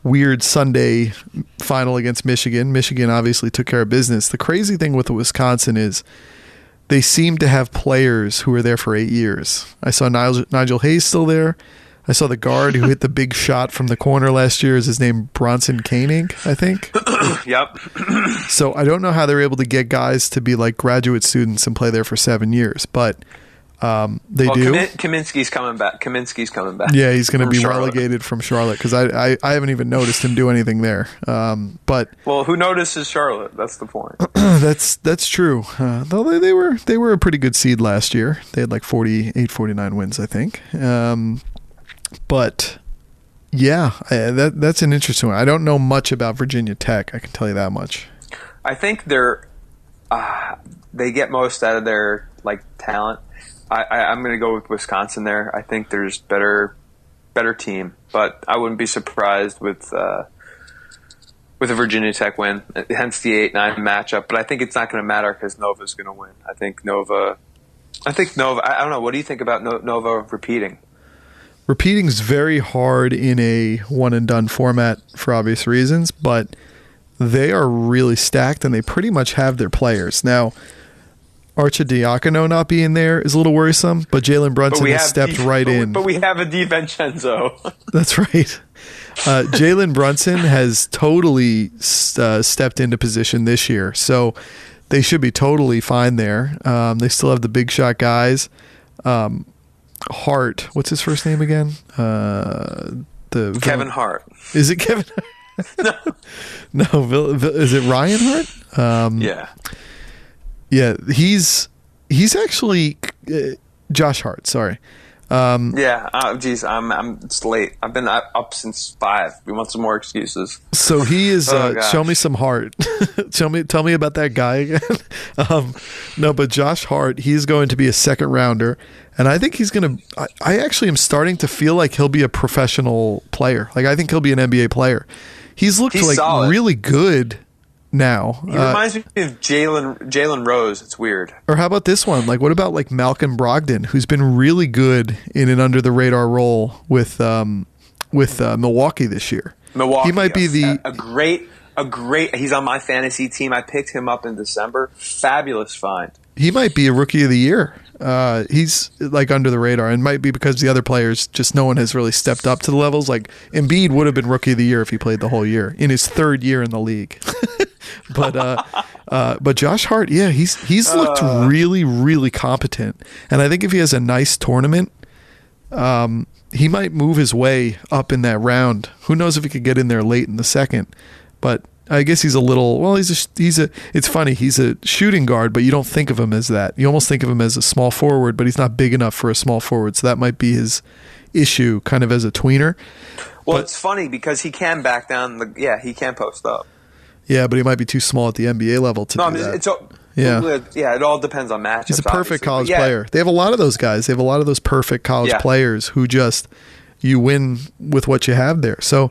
A: weird Sunday final against Michigan. Michigan obviously took care of business. The crazy thing with Wisconsin is they seem to have players who were there for 8 years. I saw Nigel Hayes still there. I saw the guard who hit the big shot from the corner last year. Is his name Bronson Koenig, I think?
B: Yep.
A: So I don't know how they're able to get guys to be like graduate students and play there for 7 years, but they do.
B: Kaminsky's coming back.
A: Yeah, he's going to be
B: Charlotte.
A: relegated from Charlotte because I haven't even noticed him do anything there. But
B: well, who notices Charlotte? That's the point.
A: that's true. Though they were a pretty good seed last year. They had like 48, 49 wins, I think. But yeah, that's an interesting one. I don't know much about Virginia Tech. I can tell you that much.
B: I think they get most out of their like talent. I'm going to go with Wisconsin there. I think there's better team, but I wouldn't be surprised with a Virginia Tech win. Hence the 8-9 matchup. But I think it's not going to matter because Nova's going to win. I think Nova. I don't know. What do you think about Nova repeating?
A: Repeating is very hard in a one-and-done format for obvious reasons, but they are really stacked, and they pretty much have their players. Now, Arcidiacono not being there is a little worrisome, but Jalen Brunson has stepped right in.
B: But we have a DiVincenzo.
A: That's right. Jalen Brunson has totally stepped into position this year, so they should be totally fine there. They still have the big shot guys. Hart, what's his first name again?
B: Kevin Hart.
A: Is it Kevin? No, is it Ryan Hart?
B: Yeah.
A: Yeah, he's actually Josh Hart. Sorry.
B: Yeah. Geez, it's late. I've been up since 5. We want some more excuses.
A: So he is. Show me some heart. Tell me about that guy again. No, but Josh Hart, he's going to be a second rounder, and I think he's going to. I actually am starting to feel like he'll be a professional player. Like I think he'll be an NBA player. He's looked like solid. Really good. Now
B: he reminds me of Jalen Rose. It's weird.
A: Or how about this one? Like, what about like Malcolm Brogdon, who's been really good in an under the radar role with Milwaukee this year.
B: Milwaukee,
A: he might be
B: a great. He's on my fantasy team. I picked him up in December. Fabulous find.
A: He might be a rookie of the year. He's like under the radar, and might be because the other players, just no one has really stepped up to the levels. Like Embiid would have been rookie of the year if he played the whole year in his 3rd year in the league. But Josh Hart, yeah, he's looked really, really competent, and I think if he has a nice tournament, he might move his way up in that round. Who knows if he could get in there late in the second? But I guess he's a little. Well, it's funny. He's a shooting guard, but you don't think of him as that. You almost think of him as a small forward, but he's not big enough for a small forward. So that might be his issue, kind of as a tweener.
B: Well, it's funny because he can back down. He can post up.
A: Yeah, but he might be too small at the NBA level to do that.
B: It all depends on matchups.
A: He's a perfect college player. They have a lot of those guys. They have a lot of those perfect college players who just you win with what you have there. So.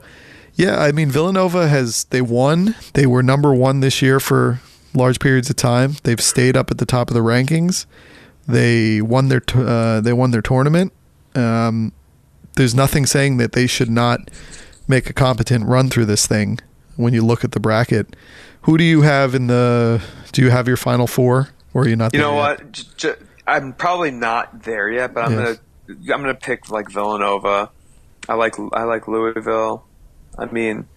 A: Yeah, I mean, Villanova they won. They were number 1 this year for large periods of time. They've stayed up at the top of the rankings. They won their tournament. There's nothing saying that they should not make a competent run through this thing when you look at the bracket. Who do you have do you have your Final Four, or are you not there yet?
B: You know what? I'm probably not there yet, but I'm gonna pick like Villanova. I like Louisville. I mean,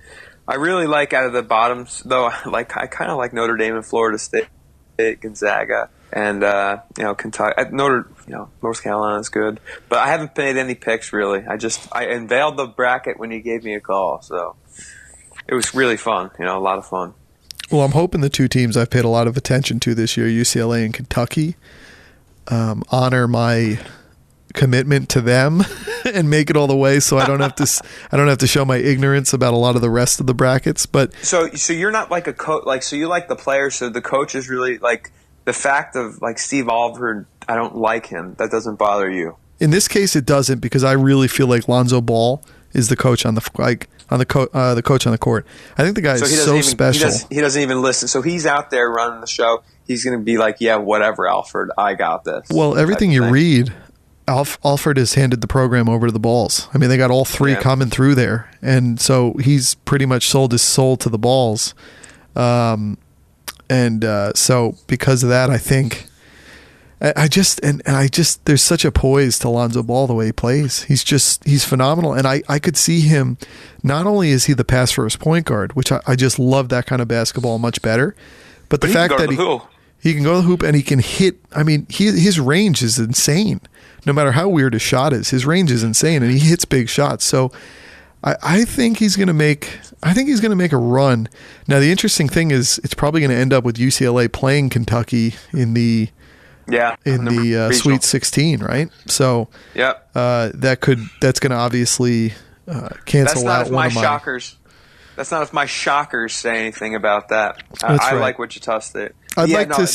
B: I really like out of the bottoms, though. I kind of like Notre Dame and Florida State, Gonzaga, and Kentucky. North Carolina is good, but I haven't made any picks really. I unveiled the bracket when you gave me a call, so it was really fun. A lot of fun.
A: Well, I'm hoping the 2 teams I've paid a lot of attention to this year, UCLA and Kentucky, honor my commitment to them and make it all the way, so I don't have to show my ignorance about a lot of the rest of the brackets. But
B: so you're not like a coach, so you like the players. So the coach is really like the fact of like Steve Alford don't like him. That doesn't bother you.
A: In this case, it doesn't, because I really feel like Lonzo Ball is the coach on the coach on the court. I think the guy is so special.
B: He doesn't even listen. So he's out there running the show. He's going to be like, yeah, whatever, Alfred, I got this.
A: Well, everything you read, Alfred has handed the program over to the Balls. I mean, they got all three coming through there, and so he's pretty much sold his soul to the Balls. So because of that, I think I just there's such a poise to Lonzo Ball the way he plays. He's phenomenal, and I could see him. Not only is he the pass first point guard, which I just love that kind of basketball much better, but the fact that he can go to the hoop and he can hit. I mean, his range is insane. No matter how weird his shot is, his range is insane, and he hits big shots. So I think he's going to make. I think he's going to make a run. Now, the interesting thing is, it's probably going to end up with UCLA playing Kentucky in the Sweet 16, right? So that's going to obviously cancel out one of my
B: shockers. That's not if my shockers say anything about that. I like Wichita State.
A: I'd like to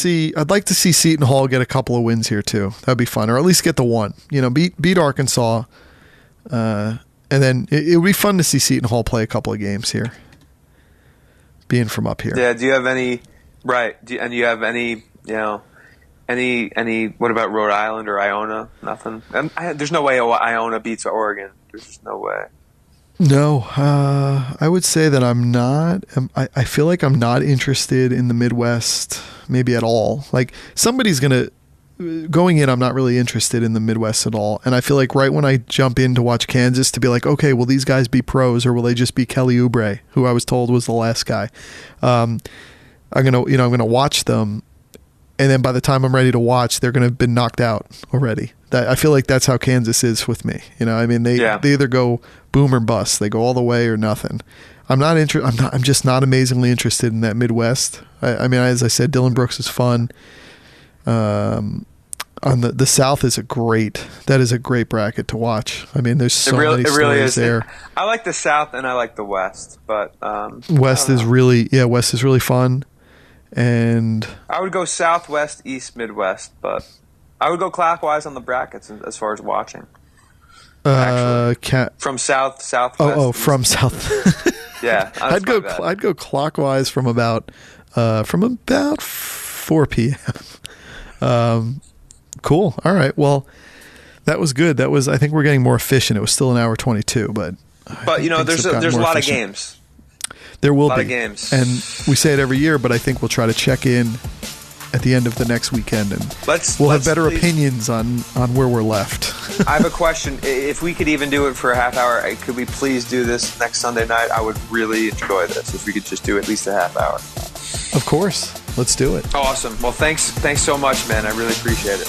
A: see Seton Hall get a couple of wins here too. That'd be fun, or at least get the one. Beat Arkansas, and then it would be fun to see Seton Hall play a couple of games here. Being from up here.
B: Yeah. Do you have any? Right. Do you have any? Any? What about Rhode Island or Iona? Nothing. There's no way Iona beats Oregon. There's just no way.
A: No, I would say that I'm not. I feel like I'm not interested in the Midwest, maybe at all. Like somebody's going in, I'm not really interested in the Midwest at all. And I feel like right when I jump in to watch Kansas, to be like, okay, will these guys be pros or will they just be Kelly Oubre, who I was told was the last guy? I'm gonna watch them, and then by the time I'm ready to watch, they're gonna have been knocked out already. I feel like that's how Kansas is with me. I mean, they either go boom or bust. They go all the way or nothing. I'm just not amazingly interested in that Midwest. I mean, as I said, Dylan Brooks is fun. On the South is a great bracket to watch. I mean, there's so many stories there.
B: I like the South and I like the West, but
A: West is really fun. And
B: I would go Southwest, East, Midwest, but I would go clockwise on the brackets as far as watching. From southwest.
A: From south.
B: Yeah,
A: I'd go clockwise from about 4 p.m. Cool. All right. Well, that was good. I think we're getting more efficient. It was still an hour 22, but
B: there's a lot of games.
A: There will be
B: a lot of games,
A: and we say it every year, but I think we'll try to check in at the end of the next weekend, and we'll have better opinions on where we're left.
B: I have a question. If we could even do it for a half hour, could we please do this next Sunday night? I would really enjoy this if we could just do at least a half hour.
A: Of course. Let's do it.
B: Awesome. Well, thanks so much, man. I really appreciate it.